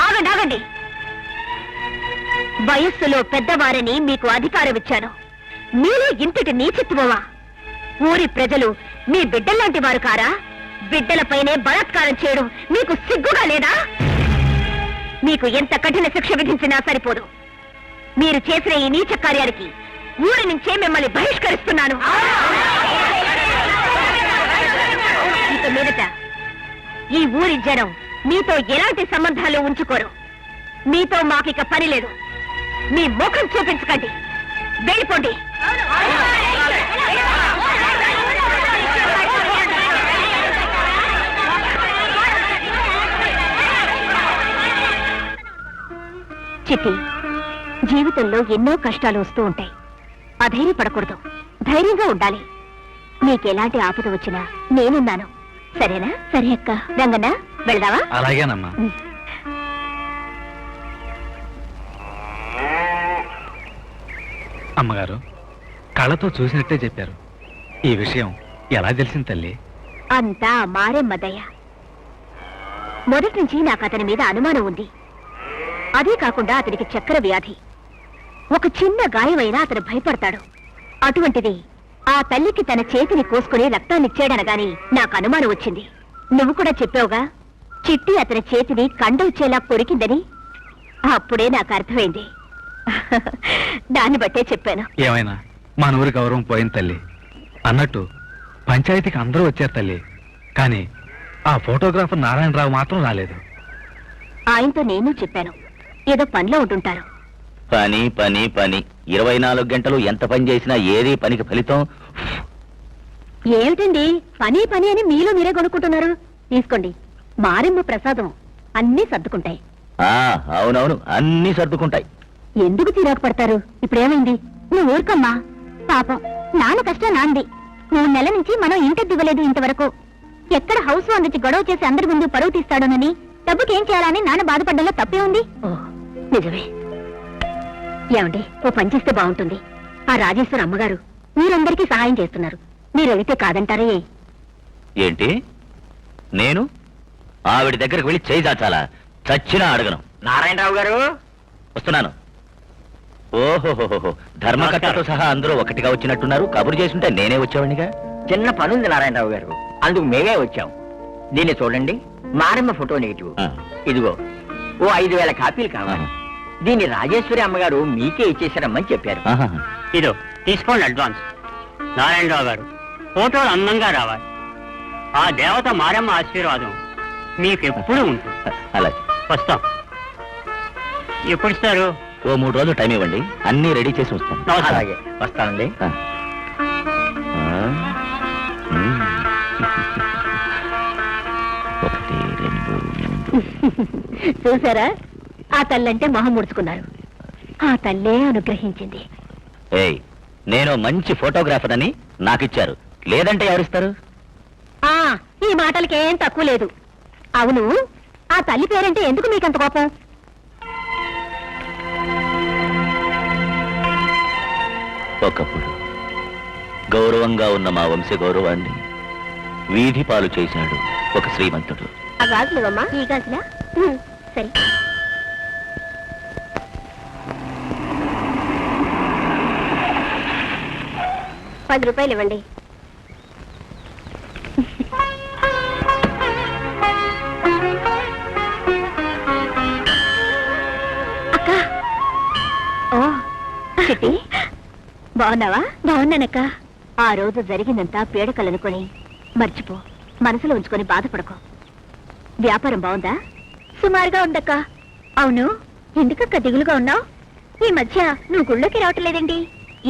ఆగండి ఆగండి. వయస్సులో పెద్దవారని మీకు అధికారం ఇచ్చాను. మీరే ఇంతటి నీచెత్తువా? ఊరి ప్రజలు మీ బిడ్డల్లాంటి వారు కారా? బిడ్డలపైనే బలాత్కారం చేయడం మీకు సిగ్గుగా లేదా? మీకు ఎంత కఠిన శిక్ష విధించినా సరిపోదు. మీరు చేసిన ఈ నీచ కార్యానికి ఊరి నుంచే మిమ్మల్ని బహిష్కరిస్తున్నాను. ఇక మీదట ఈ ఊరి జనం మీతో ఎలాంటి సంబంధాలు ఉంచుకోరు. మీతో మాకిక పని లేదు. మీ ముఖం చూపించకండి, వెళ్ళిపోండి. చిట్టి, జీవితంలో ఎన్నో కష్టాలు వస్తూ ఉంటాయి. అధైర్యపడకూడదు, ధైర్యంగా ఉండాలి. నీకెలాంటి ఆపద వచ్చినా నేనున్నాను. సరేనా? సరే అక్క. రంగన్న, వెళ్దావా? అలాగేనమ్మా. అమ్మగారు కళ్ళతో చూసినట్టే చెప్పారు. ఈ విషయం ఎలా తెలిసింది తల్లి? అంతా మారెమ్మదయ్య. మొదటి నుంచి నాకు అతని మీద అనుమానం ఉంది. అదే కాకుండా అతనికి చక్కెర వ్యాధి. ఒక చిన్న గాయమైనా అతను భయపడతాడు. అటువంటిది ఆ తల్లికి తన చేతిని కోసుకుని రక్తాన్నిచ్చాడనగాని నాకు అనుమానం వచ్చింది. నువ్వు కూడా చెప్పావుగా, చిట్టి అతని చేతిని కండొచ్చేలా కొరికిందని. అప్పుడే నాకు అర్థమైంది. దాన్ని బట్టే చెప్పాను. ఏమైనా మన ఊరి గౌరవం పోయింది తల్లి. అన్నట్టు పంచాయతీకి అందరూ వచ్చారు తల్లి, కానీ ఆ ఫోటోగ్రాఫర్ నారాయణరావు మాత్రం రాలేదు. ఆయనతో నేను చెప్పాను, ఏదో పనిలో ఉంటుంటారు. పని పని పని 24 గంటలు ఎంత పని చేసినా ఏది పనికి ఫలితం. ఏమిటండి పని పని అని మీలో మీరే కొనుక్కుంటున్నారు? తీసుకోండి, మారెమ్మ ప్రసాదం. అన్నీ సర్దుకుంటాయి. అవునవును, అన్ని సర్దుకుంటాయి. ఎందుకు చిరాకు పడతారు? ఇప్పుడేమైంది? నువ్వు ఊరుకమ్మా. పాపం నాన్న కష్టం నాంది. 3 నెలల నుంచి మనం ఇంటి దివ్వలేదు ఇంతవరకు. ఎక్కడ హౌస్ వాన్ నుంచి గొడవ చేసి అందరి ముందు పరువు తీస్తాడోనని డబ్బుకేం చేయాలని నాన్న బాధపడ్డంలో తప్పే ఉంది. నిజమే. ఏమండి, ఓ పని చేస్తే బాగుంటుంది. ఆ రాజేశ్వర అమ్మగారు మీరందరికీ సహాయం చేస్తున్నారు. మీరు అడిగితే కాదంటారే? ఏంటి? నేను ఆవిడ దగ్గరకు వెళ్ళి చేయి దాచాలా? చచ్చినా అడగను. నారాయణరావు గారు, వస్తున్నాను. ఓహోహోహో, ధర్మకర్తతో సహా అందరూ ఒకటిగా వచ్చినట్టున్నారు. కబురు చేస్తుంటే నేనే వచ్చేవాడినిగా. చిన్న పనుంది నారాయణరావు గారు, అందుకు మేమే వచ్చాం. దీన్ని చూడండి, మారమ్మ ఫోటో నెగిటివ్. ఇదిగో ఓ 5,000 కాపీలు కావాలి. దీన్ని రాజేశ్వరి అమ్మగారు మీకే ఇచ్చేసారమ్మని చెప్పారు. ఇదో తీసుకోండి అడ్వాన్స్. నారాయణరావు గారు, ఫోటోలు అందంగా రావాలి. ఆ దేవత మారమ్మ ఆశీర్వాదం మీకెప్పుడు ఉంటుంది. అలాగే, వస్తాం. ఎప్పుడు ఇస్తారు? ఓ 3 రోజులు టైం ఇవ్వండి, అన్ని రెడీ చేసి వస్తాను. నమస్కారం. అలాగే, వస్తానండి. ఒకటి, 2, 3. చూసారా, ఆ తల్లంటే మొహం ముడుచుకున్నారు. ఆ తల్లే అనుగ్రహించింది. ఏయ్, నేను మంచి ఫోటోగ్రాఫర్ అని నాకిచ్చారు, లేదంటే ఎవరిస్తారు? ఈ మాటలకేం తక్కువ లేదు. అవును, ఆ తల్లి పేరంటే ఎందుకు మీకంత కోపం? ఒకప్పుడు గౌరవంగా ఉన్న మా వంశ గౌరవాన్ని వీధి పాలు చేశాడు ఒక శ్రీమంతుడు. ఆ గాజులేవమ్మా? ఈ గాజులా? సరే. ₹10 ఇవ్వండి. అక్క. ఓ చిట్టి, బాగున్నావా? బాగున్నానక్క. ఆ రోజు జరిగిందంతా పీడకలనుకొని మర్చిపో. మనసులో ఉంచుకొని బాధపడకో. వ్యాపారం బాగుందా? సుమారుగా ఉందక్క. అవును, ఎందుకక్క దిగులుగా ఉన్నావు? ఈ మధ్య నువ్వు గుళ్ళోకి రావట్లేదండి?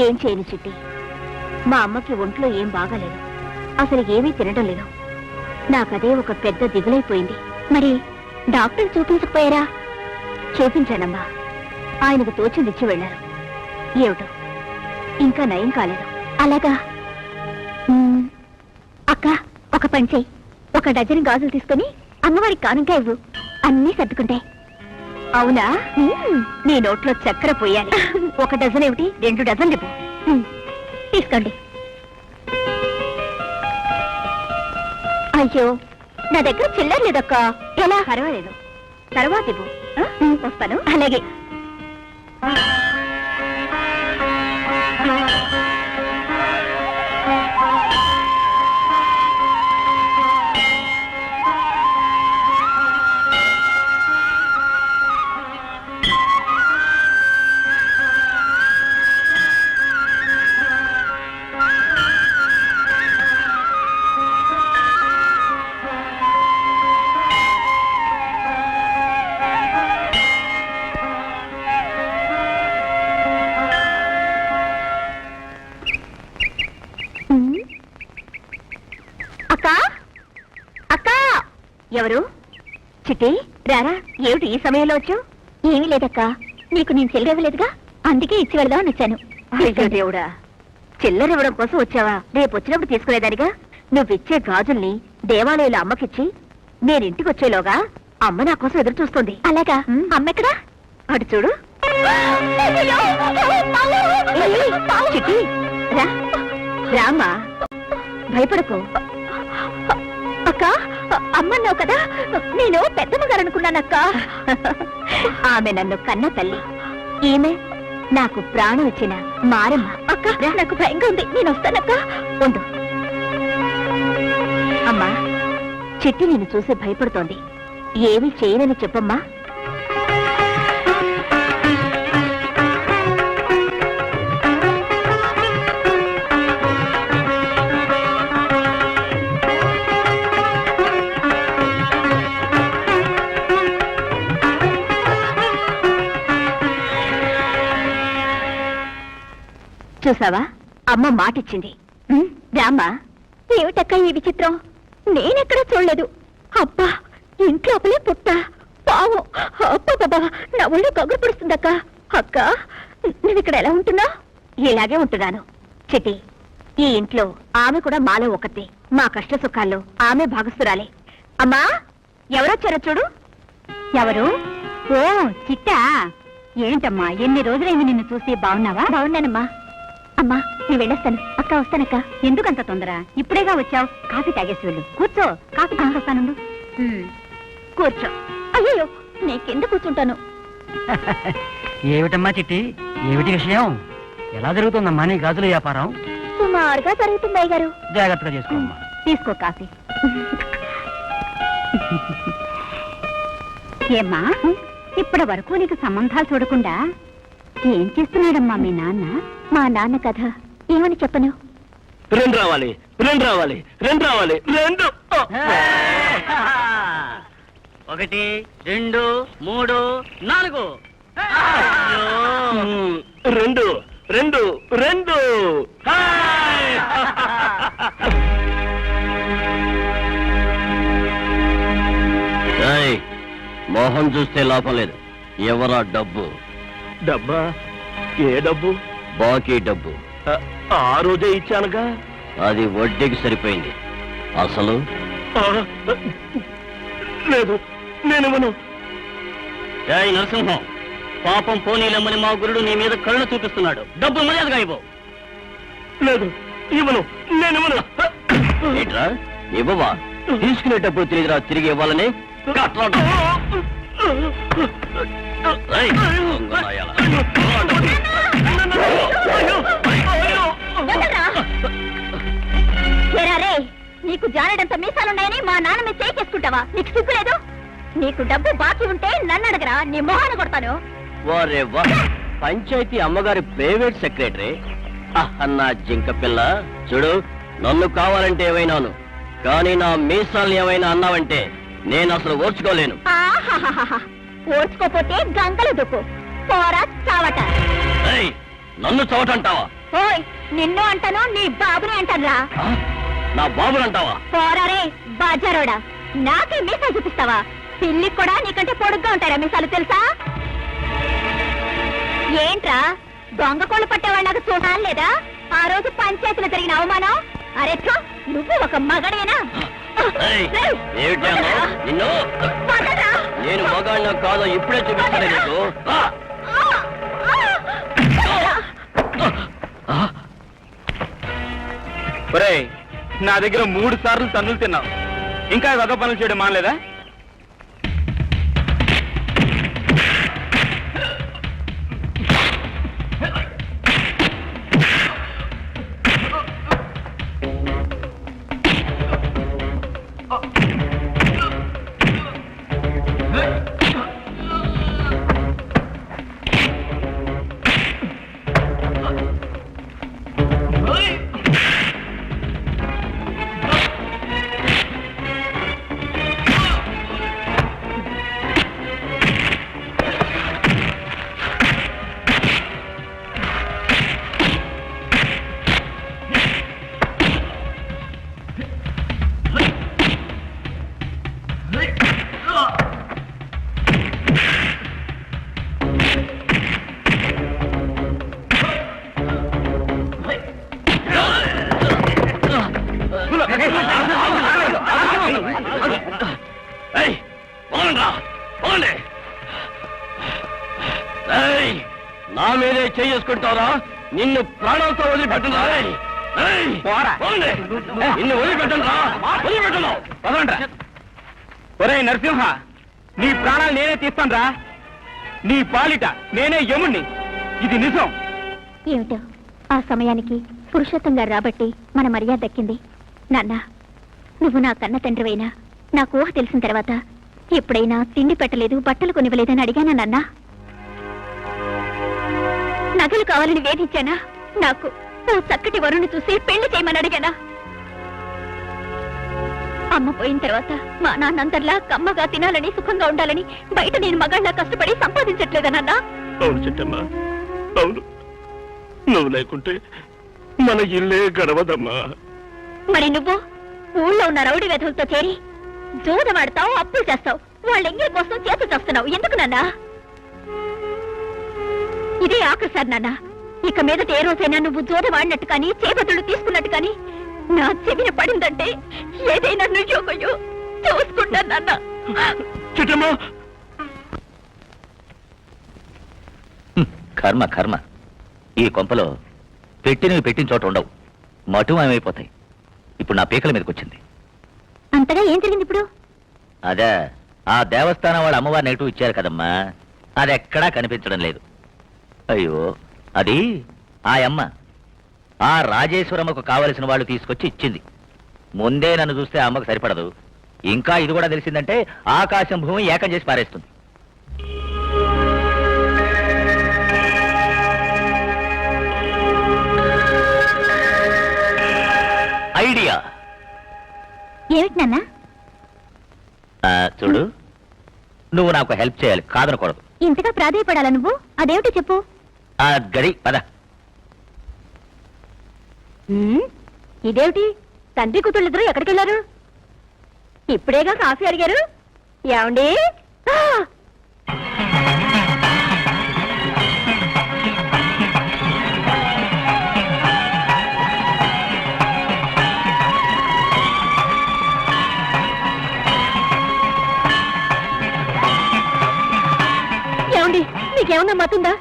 ఏం చేయను చిట్టి, మా అమ్మకి ఒంట్లో ఏం బాగాలేదు. అసలు ఏమీ తినడం లేదు. నాకదే ఒక పెద్ద దిగులైపోయింది. మరి డాక్టర్ చూపించకపోయారా? చూపించానమ్మా. ఆయనకు తోచిందిచ్చి వెళ్ళారు. ఏమిటో ఇంకా నయం కాలేదు. అలాగా? అక్క, ఒక పని చెయ్యి. 1 డజన్ గాజులు తీసుకుని అమ్మవారికి కానుక ఇవ్వు, అన్నీ సర్దుకుంటాయి. అవునా? నీ నోట్లో చక్కెర పోయాలి. 1 డజన్ ఏమిటి, 2 డజన్లు ఇవ్వు. తీసుకోండి. అయ్యో, నా దగ్గర చిల్లర లేదక్క. ఎలా? పర్వాలేదు, తర్వాత ఇవ్వు. వస్తాను. అలాగే. అక్క అక్క ఎవరు? చిట్టి రారా, ఏమిటి ఈ సమయంలో వచ్చావు? ఏమీ లేదక్క, నీకు నేను చిల్లరవ్వలేదుగా, అందుకే ఇచ్చి వెళదామని వచ్చాను. అయ్యో దేవుడా, చిల్లరివ్వడం కోసం వచ్చావా? రేపు వచ్చినప్పుడు తీసుకునేదానిగా. నువ్విచ్చే గాజుల్ని దేవాలయంలో అమ్మకిచ్చి నేను ఇంటికి వచ్చేలోగా అమ్మ నా కోసం ఎదురు చూస్తుంది. అలాగా? అమ్మ ఎక్కడా? అటు చూడు. చిట్టి రా, రామ్మా, భయపడకు. అక్క, అమ్మన్నావు కదా, నేను పెద్దమ్మగారు అనుకున్నానక్క. ఆమె నన్ను కన్న తల్లి, ఈమె నాకు ప్రాణం ఇచ్చిన మారమ్మ. అక్క, నాకు భయంగా ఉంది, నేను వస్తానక్క. ఉండు. అమ్మా, చిట్టి నిన్ను చూసి భయపడుతోంది, ఏమీ చేయనని చెప్పమ్మా. చూసావా, అమ్మ మాటిచ్చింది. రామ్మా. ఏమిటక్క ఈ విచిత్రం? నేనెక్కడా చూడలేదు. అబ్బా, ఇంట్లోపలే పుట్ట పావు. అబ్బా, నా ఒళ్ళు గగురు పడుతుందక్క. అక్క, నువ్విక్కడ ఎలా ఉంటున్నా? ఇలాగే ఉంటున్నాను. చిట్టి, ఈ ఇంట్లో ఆమె కూడా మాలో ఒకతే. మా కష్ట సుఖాల్లో ఆమె భాగస్తురాలే. అమ్మా, ఎవరొచ్చారో చూడు. ఎవరు? ఓ చిట్టా, ఏంటమ్మా ఎన్ని రోజులైంది నిన్ను చూసి. బాగున్నావా? బాగున్నానమ్మా. అమ్మా, నేను వెళ్ళొస్తాను. అక్క, వస్తానక్క. ఎందుకంత తొందర? ఇప్పుడేగా వచ్చావు, కాఫీ తాగేసి వెళ్ళు. కూర్చో, కాఫీ తాగొస్తాను. కూర్చో. అయ్యో, నేను కింద కూర్చుంటాను. ఏమిటమ్మా చిట్టి, ఏమిటి విషయం? ఎలా జరుగుతుందమ్మా నీ గాజుల వ్యాపారం? సుమారుగా జరుగుతుంది అయ్యగారు. జాగ్రత్తగా చేసుకోమ్మా. తీసుకో కాఫీ. ఏమ్మా, ఇప్పటి వరకు నీకు సంబంధాలు చూడకుండా ఏం చేస్తున్నాడమ్మా మీ నాన్న? మా నాన్న కథ ఏమని చెప్పను? రెండు రావాలి, రెండు రావాలి, రెండు రావాలి, రెండు. 1 2 3 4. రెండు రెండు రెండు. మోహన్ చూస్తే లాభం లేదు. ఎవరా డబ్బు? డబ్బా? ఏ డబ్బు? బాకీ డబ్బు. ఆ రోజే ఇచ్చానుగా. అది వడ్డీకి సరిపోయింది. అసలు లేదు, నేనేమను. జై నరసింహం, పాపం పోనీలమ్మని మా గురుడు నీ మీద కరుణ చూపిస్తున్నాడు. డబ్బు మర్యాదగా ఇవ్వు. లేదు, ఇవ్వను, నేనేమను. ఏంట్రా ఇవ్వవా? తీసుకునేటప్పుడు తెలియదురా తిరిగి ఇవ్వాలని. నీకు జానడంత మీసాలున్నాయని మా నాన్న మీద చేసుకుంటావా? నీకు సిగ్గులేదు? నీకు డబ్బు బాకీ ఉంటే నన్ను అడగరా, నీ మొహాన కొడతాను. వారే వా, పంచాయతీ అమ్మగారి ప్రైవేట్ సెక్రటరీ. అన్నా జింక పిల్ల, చూడు, నన్ను కావాలంటే ఏమైనాను, కానీ నా మీసాలు ఏమైనా అన్నావంటే నేను అసలు ఓర్చుకోలేను. ఓర్చుకోపోతే గంగలు దుక్కు పోరా చావట. నన్ను చవటంటావా? ఓయ్, నిన్ను అంటాను, నీ బాబుని అంటానురా. నా బాబునంటావా? పోరారే బాజారోడా, నాకే మీసాలు చూపిస్తావా? పిల్లికి కూడా నీకంటే పొడుగ్గా ఉంటారా మీసాలు, తెలుసా? ఏంట్రా, దొంగ కోళ్ళు పట్టేవాడు నాకు చూడాలి లేదా? ఆ రోజు పంచాయతీలో జరిగిన అవమానం. అరెట్లా, నువ్వు ఒక మగడేనా? నిన్ను నేను మగాళ్ళ కాదో ఇప్పుడే చూపిస్తానే నీకు. నా దగ్గర 3 సార్లు తన్నులు తిన్నావు, ఇంకా వెద పనులు చేయడం మానలేదా? ఏయ్, పోండ్రా, పోండి. ఏయ్, నా మీదే చేసుకుంటారా? నిన్ను ప్రాణాలతో వదిలిపెట్టను. నిన్ను వదిలిపెట్టనురా, వదిలిపెట్టను. పదండ్రా. ఒరే నరసింహ, నీ ప్రాణాలు నేనే తీస్తానురా. నీ పాలిట నేనే యముణ్ణి. ఇది నిజం. ఏమిటో ఆ సమయానికి పురుషోత్తం గారు రాబట్టి మన మర్యాద దక్కింది. నాన్న, నువ్వు నా కన్న తండ్రివైనా నాకు ఊహ తెలిసిన తర్వాత ఎప్పుడైనా తిండి పెట్టలేదు, బట్టలు కొనివ్వలేదని అడిగానా నాన్న? నగలు కావాలని వేధించానా? నాకు ఓ చక్కటి వరుణ్ణి చూసి పెళ్లి చేయమని అడిగానా? అమ్మ పోయిన తర్వాత మా నాన్నంతర్లా కమ్మగా తినాలని, సుఖంగా ఉండాలని బయట నేను మగాళ్ళ కష్టపడి సంపాదించట్లేదా నాన్న? అవును చిట్టమ్మా, అవును. నువ్వు లేకుంటే మన ఇల్లే గడవదమ్మా. మరి నువ్వు ఊళ్ళో ఉన్న రౌడీ వెధవులతో చేరి జూదమాడతావు, అప్పులు చేస్తావు, వాళ్ళ ఎంగిలి కోసం చేతులు చేస్తున్నావు. ఎందుకు నాన్న? ఇదే ఆఖరిసారి నాన్న. ఇక మీదట ఏ రోజైనా నువ్వు జూదమాడినట్టు కానీ, చేపతులు తీసుకున్నట్టు కానీ నా చెవిన పడిందంటే ఏదైనా నువ్వు చూసుకుంటాను నాన్న. చిట్టమ్మా, కర్మ కర్మ. ఈ కొంపలో పెట్టినవి పెట్టిన చోట ఉండవు, మటుమైపోతాయి. ఇప్పుడు నా పీకల మీదకి వచ్చింది. అంతగా ఏం జరిగింది ఇప్పుడు? అదే, ఆ దేవస్థానం వాళ్ళ అమ్మవారిని ఎటు ఇచ్చారు కదమ్మా, అది ఎక్కడా కనిపించడం లేదు. అయ్యో, అది ఆ అమ్మ ఆ రాజేశ్వరమ్మకు కావలసిన వాళ్ళు తీసుకొచ్చి ఇచ్చింది. ముందే నన్ను చూస్తే ఆ అమ్మకు సరిపడదు. ఇంకా ఇది కూడా తెలిసిందంటే ఆకాశం భూమి ఏకం చేసి పారేస్తుంది. ఐడియా ఏమిటి నాన్న? చూడు, నువ్వు నాకు హెల్ప్ చేయాలి, కాదనకూడదు. ఇంతగా ప్రాధాయపడాలా నువ్వు? అదేమిటో చెప్పు. గడి పద. ఇదేమిటి? తండ్రి కూతుళ్ళిద్దరూ ఎక్కడికి వెళ్ళారు? ఇప్పుడేగా కాఫీ అడిగారు. ఏమండి? ఏమండి, మీకేమన్నా మతుందా?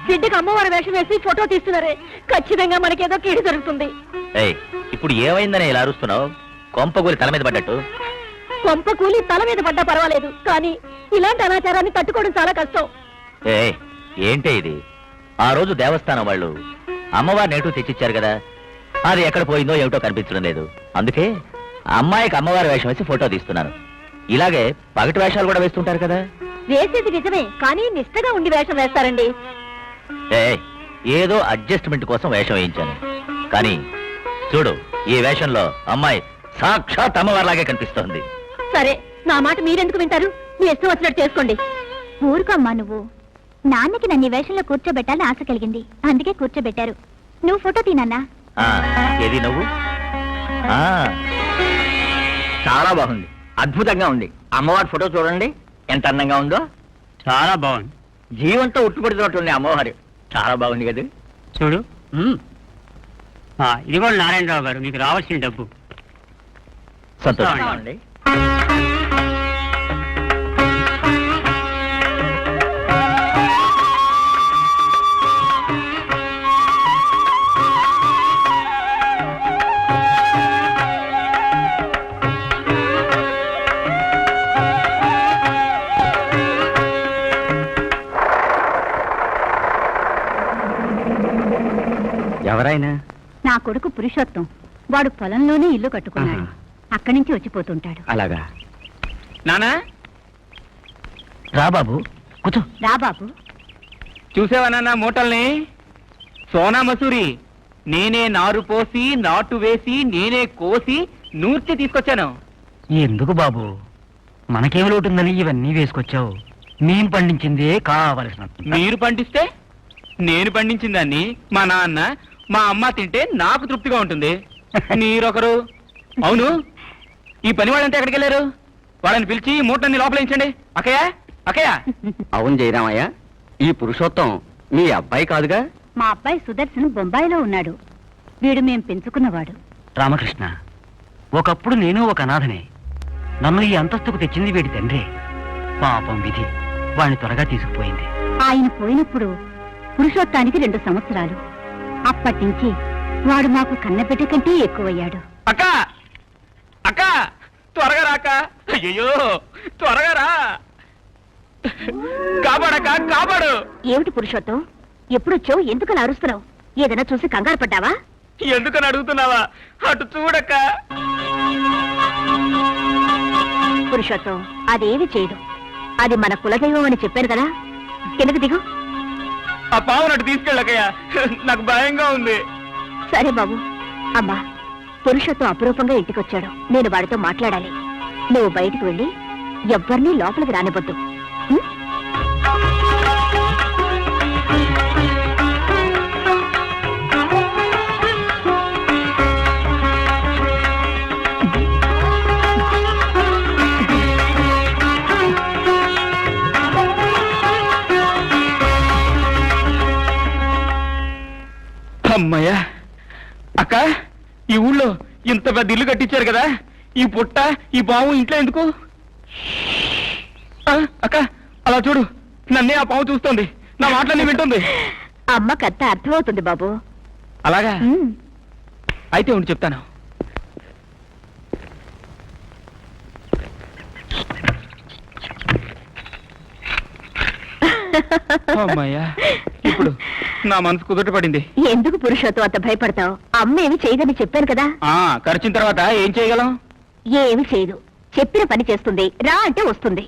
బిడ్డకు అమ్మవారి వేషం వేసి ఫోటో తీస్తున్నారే, ఖచ్చితంగా మనకేదో కీడు జరుగుతుంది. ఇప్పుడు ఏమైందని ఇలా అరుస్తున్నావు? కొంపగూలి తల మీద పడ్డట్టు. కొంప కూలి తల మీద పడ్డా పర్వాలేదు, కానీ ఇలాంటి అనాచారాన్ని తట్టుకోవడం చాలా కష్టం. ఏంటే ఇది? ఆ రోజు దేవస్థానం వాళ్ళు అమ్మవారిని ఏటూ తెచ్చిచ్చారు కదా, అది ఎక్కడ పోయిందో ఏమిటో కనిపించడం లేదు. అందుకే అమ్మాయికి అమ్మవారి వేషం వేసి ఫోటో తీస్తున్నాను. ఇలాగే పగటి వేషాలు కూడా వేస్తుంటారు కదా. వేసేది నిజమే, కానీ నిష్టగా ఉండి వేషం వేస్తారండి. ఏదో అడ్జస్ట్మెంట్ కోసం వేషం వేయించాను, కానీ చూడు, ఈ వేషంలో అమ్మాయి సాక్షాత్ అమ్మవారిలాగే కనిపిస్తోంది. సరే, నా మాట మీరెందుకు వింటారు? మీ ఇష్టం వచ్చినట్టు చేసుకోండి. ఊరుకోమ్మా నువ్వు. నాన్నకి నన్ను ఈ వేషంలో కూర్చోబెట్టాలని ఆశ కలిగింది, అందుకే కూర్చోబెట్టారు. నువ్వు ఫోటో తీనన్నా. ఏది నువ్వు? చాలా బాగుంది, అద్భుతంగా ఉంది. అమ్మవారి ఫోటో చూడండి, ఎంత అందంగా ఉందో. చాలా బాగుంది. జీవంతో ఉట్టుపడుతున్నట్టుంది అమ్మవారు. చాలా బాగుంది కదా. చూడు, ఇది కూడా నారాయణరావు గారు, మీకు రావాల్సిన డబ్బు. సంతోషంగా ఉంది. ఎవరైనా? నా కొడుకు పురుషోత్తం. వాడు పొలంలోనే ఇల్లు కట్టుకున్నాడు, అక్కడి నుంచి వచ్చిపోతుంటాడు. అలాగా? నానా, రా బాబు, కూర్చో. రా బాబు. చూసావా నాన్న మూటల్ని? సోనా మసూరి నేనే నారు పోసి, నాటు వేసి, నేనే కోసి నూర్చి తీసుకొచ్చాను. ఎందుకు బాబు, మనకేం లోటుందని ఇవన్నీ వేసుకొచ్చావు? మేం పండించిందే కావలసిన. మీరు పండిస్తే నేను పండించిన దాన్ని మా నాన్న మా అమ్మ తింటే నాకు తృప్తిగా ఉంటుంది. మీరొకరు. అవును, ఈ పని వాళ్ళంతా ఎక్కడికి వెళ్ళారు? వాళ్ళని పిలిచి మూటని లోపలించండి. అక్కయ్య, అక్కయ్య. అవును జయరామయ్య, ఈ పురుషోత్తం మీ అబ్బాయి కాదుగా? మా అబ్బాయి సుదర్శన్ బొంబాయిలో ఉన్నాడు. వీడు మేం పెంచుకున్నవాడు. రామకృష్ణ, ఒకప్పుడు నేను ఒక అనాథనే. నన్ను ఈ అంతస్తుకు తెచ్చింది వీడి తండ్రి. పాపం విధి వాడిని త్వరగా తీసుకుపోయింది. ఆయన పోయినప్పుడు పురుషోత్తానికి 2 సంవత్సరాలు. అప్పటి నుంచి వాడు మాకు కన్నబిడ్డ కంటే ఎక్కువయ్యాడు. అక్క అక్క త్వరగా రాక. అయ్యో త్వరగా రా. కాపాడక కాపాడు. ఏమిటి పురుషోత్తం, ఎప్పుడొచ్చావు? ఎందుకలా అరుస్తున్నావు? ఏదైనా చూసి కంగారు పడ్డావా? ఎందుకని అడుగుతున్నావా? అటు చూడక్క. పురుషోత్తం అదేమి చేయదు. అది మన కులదైవం అని చెప్పాను కదా. కిందకు దిగు. ఆ పావునట్టు తీసుకెళ్ళకయ్యా, నాకు భయంగా ఉంది. సరే బాబు. అమ్మా, పురుషోత్తం అపురూపంగా ఇంటికొచ్చాడు. నేను వాడితో మాట్లాడాలి. నువ్వు బయటికి వెళ్ళి ఎవ్వరినీ లోపలికి రానివ్వద్దు. ఉం? అమ్మయ్యా. అక్క, ఈ ఊళ్ళో ఇంత పెద్ద ఇల్లు కట్టించారు కదా, ఈ పుట్ట ఈ పాము ఇంట్లో ఎందుకు? అక్క అలా చూడు, నన్నే ఆ పాము చూస్తోంది, నా మాటలన్నీ వింటుంది. అమ్మకంతా అర్థమవుతుంది బాబు. అలాగా? ఉం. అయితే ఉండి చెప్తాను. అమ్మయ్యా, ఇప్పుడు నా మనసు కుదుట పడింది. ఎందుకు పురుషోత్తం అంత భయపడతావు? అమ్మ ఏమి చేయదని చెప్పాను కదా. ఖర్చిన తర్వాత ఏం చేయగలం? ఏమి చేయదు. చెప్పిన పని చేస్తుంది. రా అంటే వస్తుంది.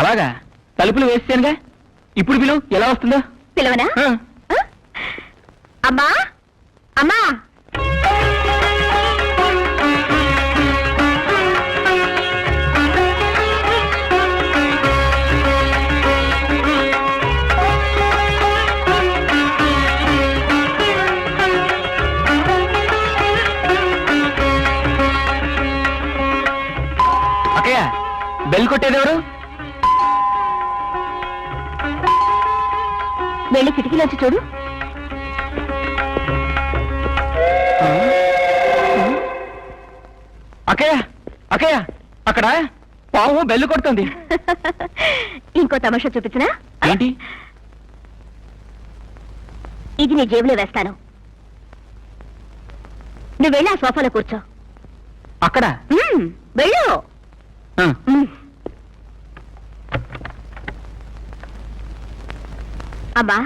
అలాగా? తలుపులు వేస్తానుగా, ఇప్పుడు పిలువు, ఎలా వస్తుందో. పిలవనా? ఆ? అమ్మా అమ్మా. అక్కయ్య, బెల్ కొట్టేదెవరు? వెళ్ళి కిటికీలోంచి చూడు. అక్కయ్య అక్కయ్య, అక్కడ పాము బెల్లు కొడుతుంది. ఇంకో తమాషా చూపించనా? ఏంటి? ఇది నీ జేబులో వేస్తాను. నువ్వు వెళ్ళి ఆ సోఫాలో కూర్చో. అక్కడ? వెళ్ళు. అమ్మా,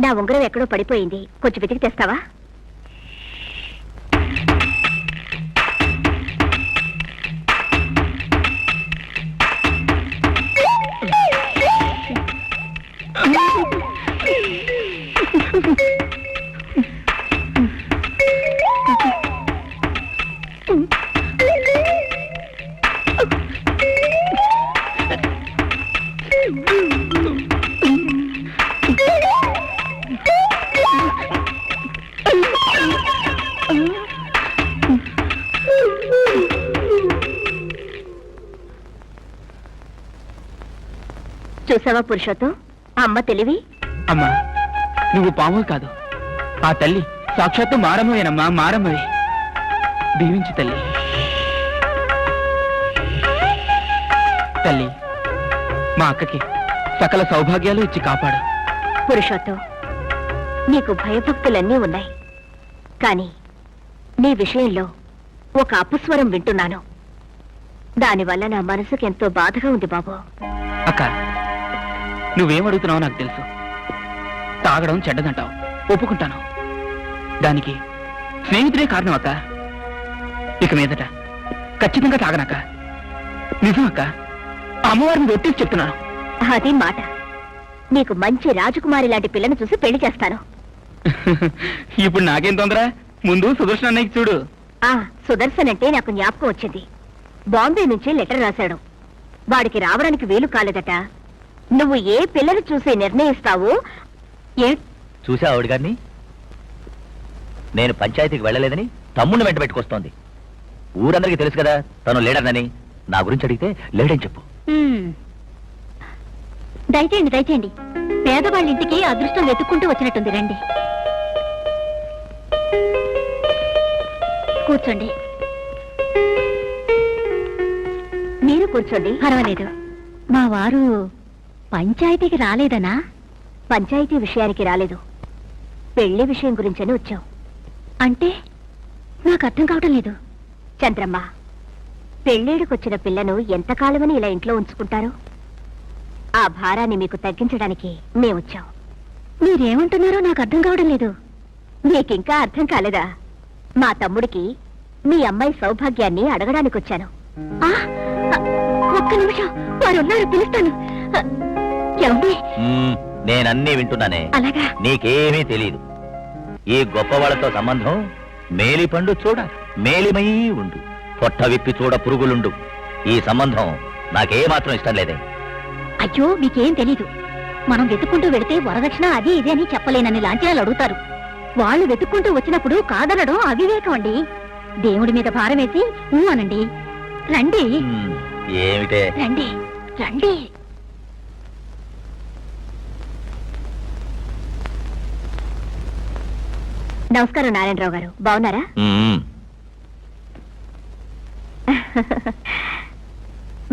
నా ఉంగరం ఎక్కడో పడిపోయింది, కొంచెం వెతికి తెస్తావా? చూసావా పురుషోత్తం, అమ్మ తెలివి. అమ్మా, నువ్వు పాము కాదు, ఆ తల్లి సాక్షాత్తు మారమ్మవేనమ్మా, మారమ్మవి. దీవించు తల్లి. తల్లి, మా అక్కకి సకల సౌభాగ్యాలు ఇచ్చి కాపాడు. పురుషోత్తం, నీకు భయభక్తులన్నీ ఉన్నాయి, కానీ నీ విషయంలో ఒక అపస్వరం వింటున్నాను. దానివల్ల నా మనసుకి ఎంతో బాధగా ఉంది బాబు. అక్క, నువ్వేం అడుగుతున్నావో నాకు తెలుసు. తాగడం చెడ్డదంటావు, ఒప్పుకుంటాను. దానికి స్నేహితుడే కారణం అక్క. ఇక మీదట ఖచ్చితంగా తాగనక్క. నిజం అక్క, అమ్మవారిని ఒట్టేసి చెప్తున్నాను. అది మాట. నీకు మంచి రాజకుమారి లాంటి పిల్లని చూసి పెళ్లి చేస్తాను. ఇప్పుడు నాకేం తొందర, ముందు సుదర్శన్ అన్నయ్యకి చూడు. సుదర్శన్ అంటే నాకు జ్ఞాపకం వచ్చింది. బాంబే నుంచి లెటర్ రాశాడు. వాడికి రావడానికి వీలు కాలేదట. నువ్వు ఏ పిల్లని చూసి నిర్ణయిస్తావో. చూసా ఆవిడ గారిని? నేను పంచాయతీకి వెళ్ళలేదని తమ్ముడిని వెంట పెట్టుకొస్తోంది. ఊరందరికీ తెలుసు కదా తను లీడర్నని. నా గురించి అడిగితే లేడని చెప్పు. దయచేయండి దయచేయండి, పేదవాళ్ళ ఇంటికి అదృష్టం వెతుక్కుంటూ వచ్చినట్టుంది. రండి కూర్చోండి. కూర్చోండి. పర్వాలేదు. మా వారు పంచాయతీకి రాలేదనా? పంచాయతీ విషయానికి రాలేదు, పెళ్లి విషయం గురించని వచ్చాం. అంటే నాకు అర్థం కావటం లేదు. చంద్రమ్మ, పెళ్ళేడుకొచ్చిన పిల్లను ఎంతకాలమని ఇలా ఇంట్లో ఉంచుకుంటారు? ఆ భారాన్ని మీకు తగ్గించడానికి మేమొచ్చాం. మీరేమంటున్నారో నాకు అర్థం కావడం లేదు. మీకింకా అర్థం కాలేదా? మా తమ్ముడికి మీ అమ్మాయి సౌభాగ్యాన్ని అడగడానికి వచ్చాను. ఒక్క నిమిషం, వారున్నారు, పిలుస్తాను. ఏమండి? నేనన్నీ వింటున్నానే. అలాగా? నీకేమీ తెలీదు. ఈ గొప్ప వాళ్ళతో సంబంధం మేలిపండు చూడ మేలిమై ఉండు, పొట్ట విప్పి చూడ పురుగులుండు. ఈ సంబంధం నాకేమాత్రం ఇష్టం లేదే. అయ్యో, మీకేం తెలీదు. మనం వెతుక్కుంటూ వెళితే వరదక్షిణ అది ఇది అని చెప్పలేనని లాంఛనాలు అడుగుతారు. వాళ్ళు వెతుక్కుంటూ వచ్చినప్పుడు కాదనడం అవివేకం అండి. దేవుడి మీద భారం వేసి అనండి. రండి. ఏమిటే? రండి రండి. నమస్కారం నారాయణరావు గారు, బాగున్నారా?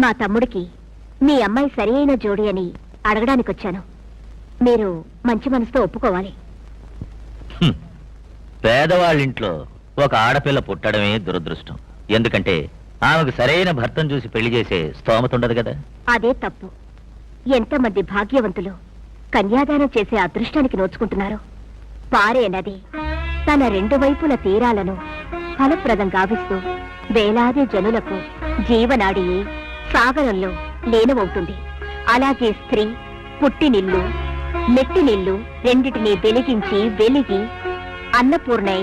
మా తమ్ముడికి మీ అమ్మాయి సరి అయిన జోడి అని అడగడానికి వచ్చాను. మీరు మంచి మనసుతో ఒప్పుకోవాలి. పేదవాళ్ళింట్లో ఒక ఆడపిల్ల పుట్టడమే దురదృష్టం. ఎందుకంటే ఆమెకు సరైన భర్తను చూసి పెళ్లి చేసే స్తోమత ఉండదు కదా. అదే తప్పు. ఎంతమంది భాగ్యవంతులు కన్యాదానం చేసే అదృష్టానికి నోచుకుంటున్నారు. పారే నది తన రెండు వైపుల తీరాలను ఫలప్రదం గావిస్తూ వేలాది జనులకు జీవనాడి సాగరంలో లీనమవుతుంది. అలాగే స్త్రీ పుట్టినిల్లు మెట్టినిల్లు రెండిటిని వెలిగించి వెలిగి అన్నపూర్ణై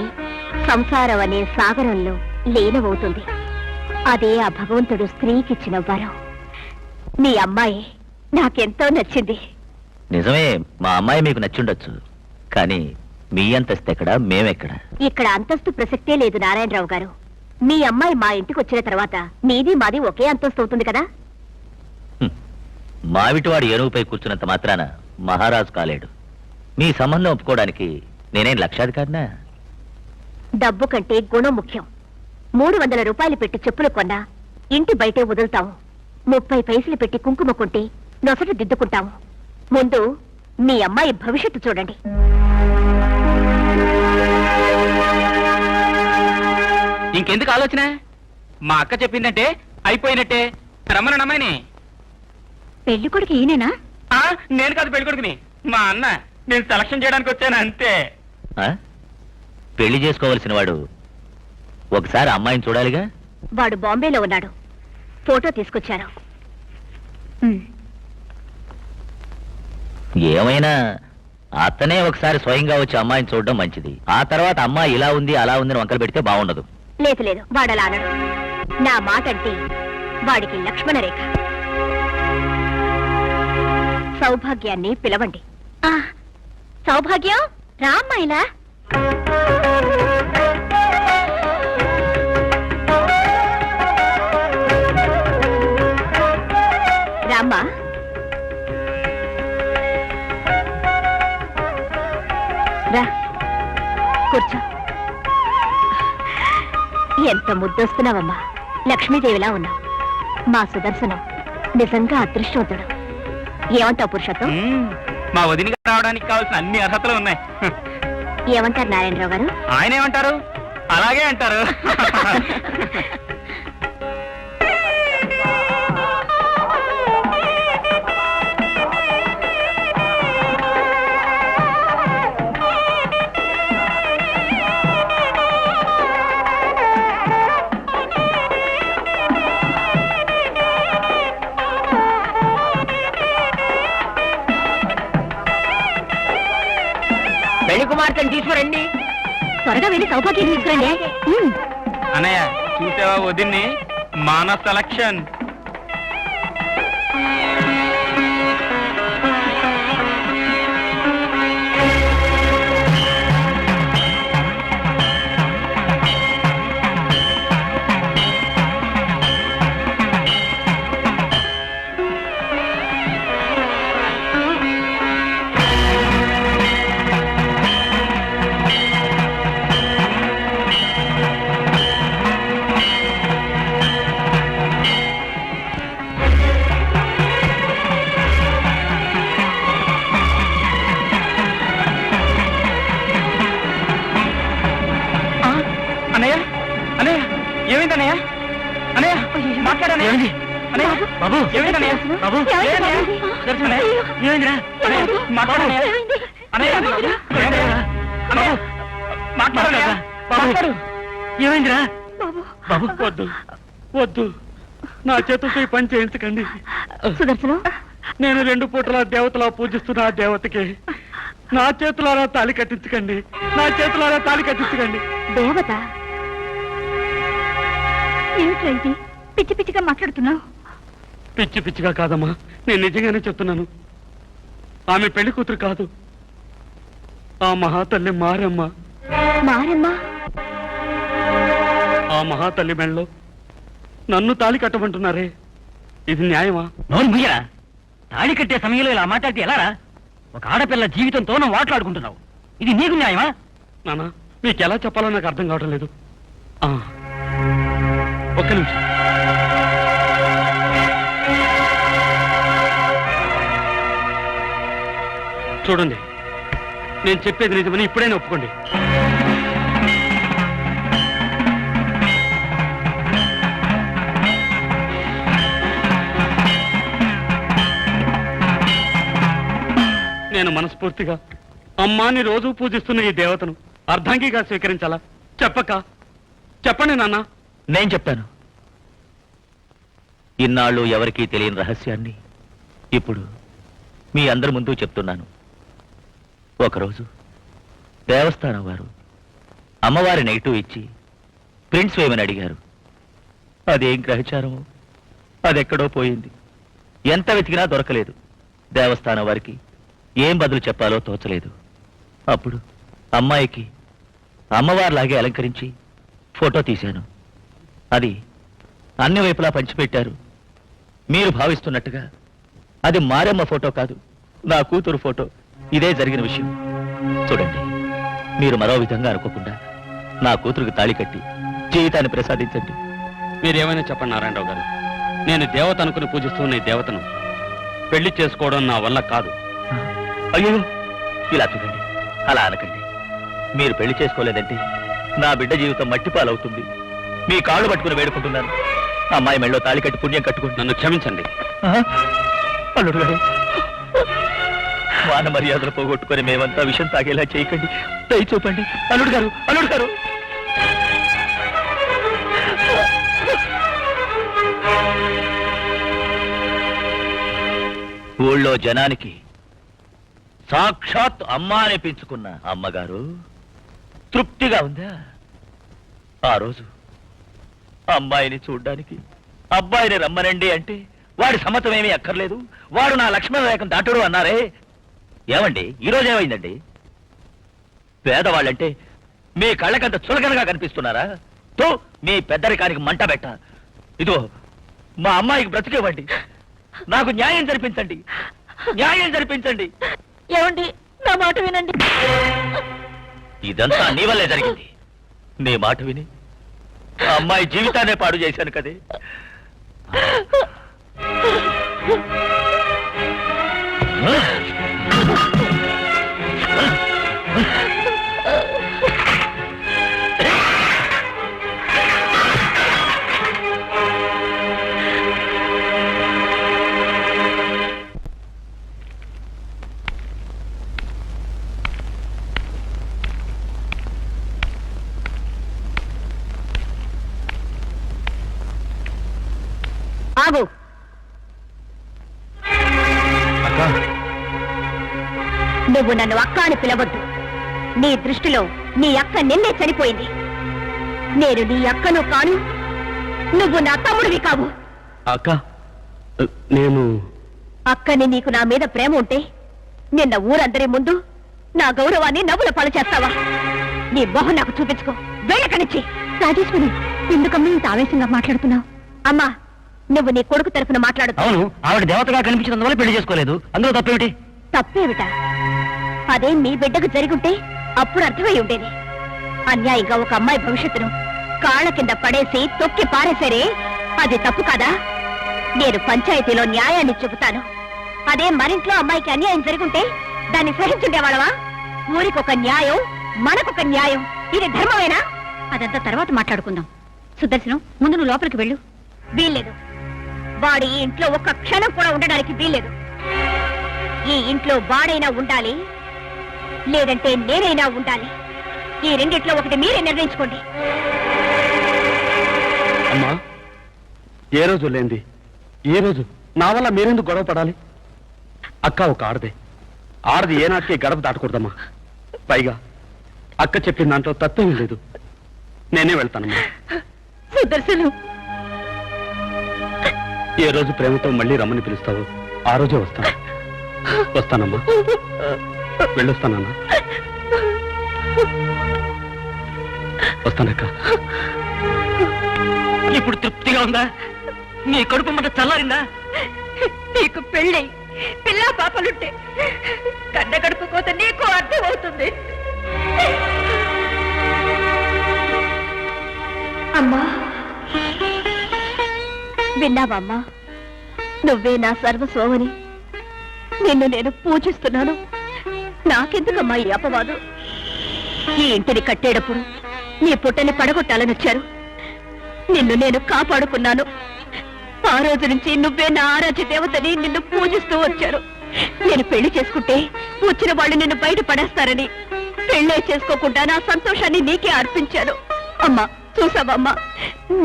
సంసారం అనే సాగరంలో లీనమవుతుంది. అదే ఆ భగవంతుడు స్త్రీకిచ్చిన వరం. మీ అమ్మాయి నాకెంతో నచ్చింది. నిజమే, మా అమ్మాయి మీకు నచ్చుండొచ్చు, కానీ మీ అంతస్తు ఎక్కడ, మేమెక్కడ? ఇక్కడ అంతస్తు ప్రసక్తే లేదు నారాయణరావు గారు. మీ అమ్మాయి మా ఇంటికి వచ్చిన తర్వాత మీది మాది ఒకే అంతస్తు అవుతుంది కదా. మావిటివాడు ఏనుగుపై కూర్చున్నంత మాత్రాన మహారాజు కాలేడు. మీ సంబంధం ఒప్పుకోవడానికి నేనేం లక్షాధికారినా? డబ్బు కంటే గుణం ముఖ్యం. 300 రూపాయలు పెట్టి చెప్పులు కొన్నా ఇంటి బయటే వదులుతాము. 30 పైసలు పెట్టి కుంకుమ కొంటే నొసట దిద్దుకుంటాము. ముందు మీ అమ్మాయి భవిష్యత్తు చూడండి. ఇంకెందుకు ఆలోచన? మా అక్క చెప్పిందంటే అయిపోయినట్టే. రమ్మని అమ్మాయిని. పెళ్లి కొడుకు ఈయనేనా? నేను కాదు పెళ్లి కొడుకుని, మా అన్న. నేను సెలక్షన్ చేయడానికి వచ్చాను అంతే. పెళ్లి చేసుకోవలసిన వాడు ఒకసారి అమ్మాయిని చూడాలిగా. వాడు బాంబేలో ఉన్నాడు, ఫోటో తీసుకొచ్చాను. ఏమైనా అతనే ఒకసారి స్వయంగా వచ్చి అమ్మాయిని చూడడం మంచిది. ఆ తర్వాత అమ్మాయి ఇలా ఉంది అలా ఉందని వంకలు పెడితే బాగుండదు. లేదు లేదు, వాడలా అనడు. నా మాట అంటే వాడికి లక్ష్మణ రేఖ. సౌభాగ్యాన్ని పిలవండి. సౌభాగ్యం రా అమ్మాయిలా. రామ్మా. రా కూర్చో. ఎంత ముద్దొస్తున్నావమ్మా, లక్ష్మీదేవిలా ఉన్నావు. మా సుదర్శనం నిజంగా అదృష్టవంతుడు. ఏమంటావు పురుషత్వం? మా వదిన రావడానికి కావాల్సిన అన్ని అర్హతలు ఉన్నాయి. ఏమంటారు నారాయణరావు గారు? ఆయన ఏమంటారు? అలాగే అంటారు. పెళ్లి కుమార్తెను తీసుకురండి. త్వరగా వెళ్ళి సౌభాగ్యం తీసుకురండి. అన్నయ్య చూసావా వదిన్ని? మాన సెలక్షన్. ఏమైందన్నయ్య? అన్నయ్య మాట్లాడనే అన్నయ్య. బాబు ఏమైందన్నయ్య? బాబు దర్శనయ్య ఏమైందిరా? మాట్లాడనే అన్నయ్య. అన్నయ్య మాట్లాడనే బాబు. ఏమైందిరా? బాబు వద్దు వద్దు, నా చేతులతో ఈ పని చేయించకండి. సుదర్శనం, నేను 2 పూటల దేవతలా పూజిస్తున్న ఆ దేవతకి నా చేతులారా తాళి కట్టించకండి. నా చేతులారా తాళి కట్టించకండి. దేవత ఏమిట్రా ఇది? పిచ్చి పిచ్చిగా మాట్లాడుతున్నావు. పిచ్చి పిచ్చిగా కాదమ్మా, నేను నిజంగానే చెప్తున్నాను. ఆమె పెళ్లి కూతురు కాదు, ఆ మహాతల్లి మారమ్మ. మారమ్మా? ఆ మహాతల్లి మెళ్ళలో నన్ను తాళి కట్టమంటున్నారే, ఇది న్యాయమా? నోరు ముయ్యరా. తాళి కట్టే సమయంలో ఇలా మాట్లాడితే ఎలారా? ఒక ఆడపిల్ల జీవితంతో నువ్వు మాట్లాడుకుంటున్నావు. ఇది నీకు న్యాయమా? నాన్న, మీకు ఎలా చెప్పాలో నాకు అర్థం కావటం లేదు. ఒక్క నిమిషం. చూడండి, నేను చెప్పేది నిజమని ఇప్పుడైనా ఒప్పుకోండి. నేను మనస్ఫూర్తిగా అమ్మాని రోజు పూజిస్తున్న ఈ దేవతను అర్ధాంగిగా స్వీకరించాలా? చెప్పండి నాన్న. నేను చెప్తాను. ఇన్నాళ్ళు ఎవరికీ తెలియని రహస్యాన్ని ఇప్పుడు మీ అందరి ముందు చెప్తున్నాను. ఒకరోజు దేవస్థానం వారు అమ్మవారి నెగిటివ్ ఇచ్చి ప్రింట్స్ వేయమని అడిగారు. అదేం గ్రహచారమో అదెక్కడో పోయింది. ఎంత వెతికినా దొరకలేదు. దేవస్థానం వారికి ఏం బదులు చెప్పాలో తోచలేదు. అప్పుడు అమ్మాయికి అమ్మవారిలాగే అలంకరించి ఫోటో తీశాను. అది అన్ని వైపులా పంచిపెట్టారు. మీరు భావిస్తున్నట్టుగా అది మారమ్మ ఫోటో కాదు, నా కూతురు ఫోటో. ఇదే జరిగిన విషయం. చూడండి, మీరు మరో విధంగా అనుకోకుండా నా కూతురుకి తాళి కట్టి జీవితాన్ని ప్రసాదించండి. మీరేమైనా చెప్పండి నారాయణరావు గారు, నేను దేవత అనుకుని పూజిస్తున్న ఈ దేవతను పెళ్లి చేసుకోవడం నా వల్ల కాదు. అయ్యో, ఇలా చూడండి, అలా అనకండి. మీరు పెళ్లి చేసుకోలేదంటే నా బిడ్డ జీవితం మట్టిపాలవుతుంది. మీ కాళ్ళు పట్టుకుని వేడుకుంటున్నాను. అమ్మాయి మెళ్ళో తాళి కట్టి పుణ్యం కట్టుకుంటున్నాను. నన్ను క్షమించండి. అల్లుడు గారు, మాన మర్యాదలు పోగొట్టుకుని మేమంతా విషం తాగేలా చేయకండి. దయ చూపండి. అల్లుడు గారు, అల్లుడు గారు. ఊళ్ళో జనానికి సాక్షాత్ అమ్మ అనిపించుకున్న అమ్మగారు తృప్తిగా ఉందా? ఆ రోజు అమ్మాయిని చూడ్డానికి అబ్బాయిని రమ్మనండి అంటే వాడి సమ్మతమేమీ అక్కర్లేదు, వాడు నా లక్ష్మణ రేఖం దాటుడు అన్నారే. ఏమండి, ఈరోజు ఏమైందండి? పేదవాళ్ళంటే మీ కళ్ళకంత చులకనగా కనిపిస్తున్నారా? తో మీ పెద్దరికానికి మంట పెట్ట. ఇదో మా అమ్మాయికి బ్రతికేవ్వండి. నాకు న్యాయం జరిపించండి, న్యాయం జరిపించండి. ఏమండి, నా మాట వినండి. ఇదంతా నీ వల్లే జరిగింది. నీ మాట విని ఆ అమ్మాయి జీవితాన్నే పాడు చేశాను కదే. ఆగు. నువ్వు నన్ను అక్క అని పిలవద్దు. నీ దృష్టిలో నీ అక్క నిన్నే చనిపోయింది. నేను నీ అక్కను కాను, నువ్వు నా తమ్ముడివి కావు. అక్క, నేను అక్కని నీకు నా మీద ప్రేమ ఉంటే నిన్న ఊరందరి ముందు నా గౌరవాన్ని నవ్వుల పాలు చేస్తావా? నీ మొహం నాకు చూపించుకో. వెళ్ళకనిచ్చి. రాజేశ్వరి, ఎందుకమ్మా ఇంత ఆవేశంగా మాట్లాడుతున్నావు? అమ్మా, నువ్వు నీ కొడుకు తరఫున మాట్లాడు. అవును, ఆవిడ దేవతగా కనిపించినందువల్ల పెళ్లి చేసుకోలేదు. అందులో తప్పేమిటి? తప్పేమిటా? అదే మీ బిడ్డకు జరుగుంటే అప్పుడు అర్థమై ఉండేది. అన్యాయంగా ఒక అమ్మాయి భవిష్యత్తును కాళ్ళ కింద పడేసి తొక్కి పారేశారే, అది తప్పు కాదా? నేను పంచాయతీలో న్యాయాన్ని చెబుతాను. అదే మరింట్లో అమ్మాయికి అన్యాయం జరుగుంటే దాన్ని సహించుండేవాళ్ళవా? ఊరికొక న్యాయం, మనకొక న్యాయం. ఇది ధర్మమేనా? అదంతా తర్వాత మాట్లాడుకుందాం. సుదర్శనం, ముందు నువ్వు లోపలికి వెళ్ళు. వీల్లేదు. వాడు ఈ ఇంట్లో ఒక్క క్షణం కూడా ఉండడానికి వీల్లేదు. ఈ ఇంట్లో వాడైనా ఉండాలి, లేదంటే నేనైనా ఉండాలి. ఈ రెండిట్లో ఒకటి మీరే నిర్ణయించుకోండి. అమ్మా, ఏ రోజు లేంది ఏ రోజు నా వల్ల మీరెందుకు గొడవ పడాలి? అక్క ఒక ఆడది ఏనాటికి గడప దాటకూడదమ్మా. పైగా అక్క చెప్పిన దాంట్లో తత్వం లేదు. నేనే వెళ్తానమ్మా. సుదర్శనం, ఏ రోజు ప్రేమతో మళ్ళీ రమ్మని పిలుస్తావో ఆ రోజే వస్తానమ్మా. వెళ్ళొస్తానన్నా. వస్తానక్క. ఇప్పుడు తృప్తిగా ఉందా? నీ కడుపు మంట చల్లారిందా? నీకు పెళ్ళి పిల్ల పాపలుంటే కన్న గడుపు కోత నీకు అర్థం అవుతుంది. అమ్మా, విన్నావమ్మా? నువ్వే నా సర్వస్వమని నిన్ను నేను పూజిస్తున్నాను. నాకెందుకమ్మా ఈ అపవాదు? ఈ ఇంటిని కట్టేటప్పుడు నీ పుట్టని పడగొట్టాలని వచ్చారు. నిన్ను నేను కాపాడుకున్నాను. ఆ రోజు నుంచి నువ్వే నా ఆరాధ్య దేవతని నిన్ను పూజిస్తూ వచ్చారు. నేను పెళ్లి చేసుకుంటే వచ్చిన వాళ్ళు నిన్ను బయట పడేస్తారని పెళ్లే చేసుకోకుండా నా సంతోషాన్ని నీకే అర్పించాను. అమ్మా, చూసావమ్మా,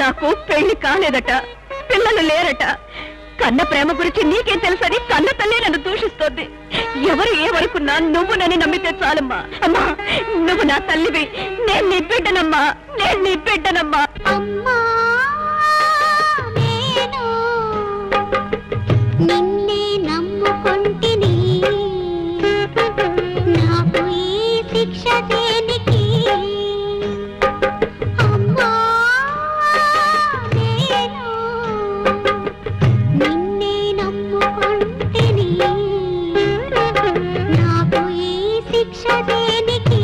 నాకు పెళ్లి కాలేదట, పిల్లలు లేరట. కన్న ప్రేమ గురించి నీకేం తెలుసని కన్న తల్లి నన్ను దూషిస్తోంది. ఎవరు ఏమనుకున్నా నువ్వు నన్ను నమ్మితే చాలమ్మా. అమ్మా, నువ్వు నా తల్లివి. నేను నీ బిడ్డనమ్మా, నేను నీ బిడ్డనమ్మా. అమ్మా, నిన్నే నమ్ముకొంటిని, నాకు ఈ శిక్ష దేనికి? అమ్మా, నేను నిన్నే నమ్ముకొంటిని, నాకు ఈ శిక్ష దేనికి?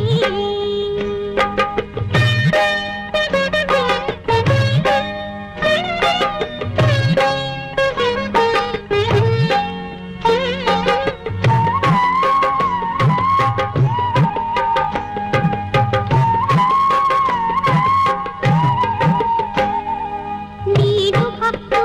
నీరు భక్తు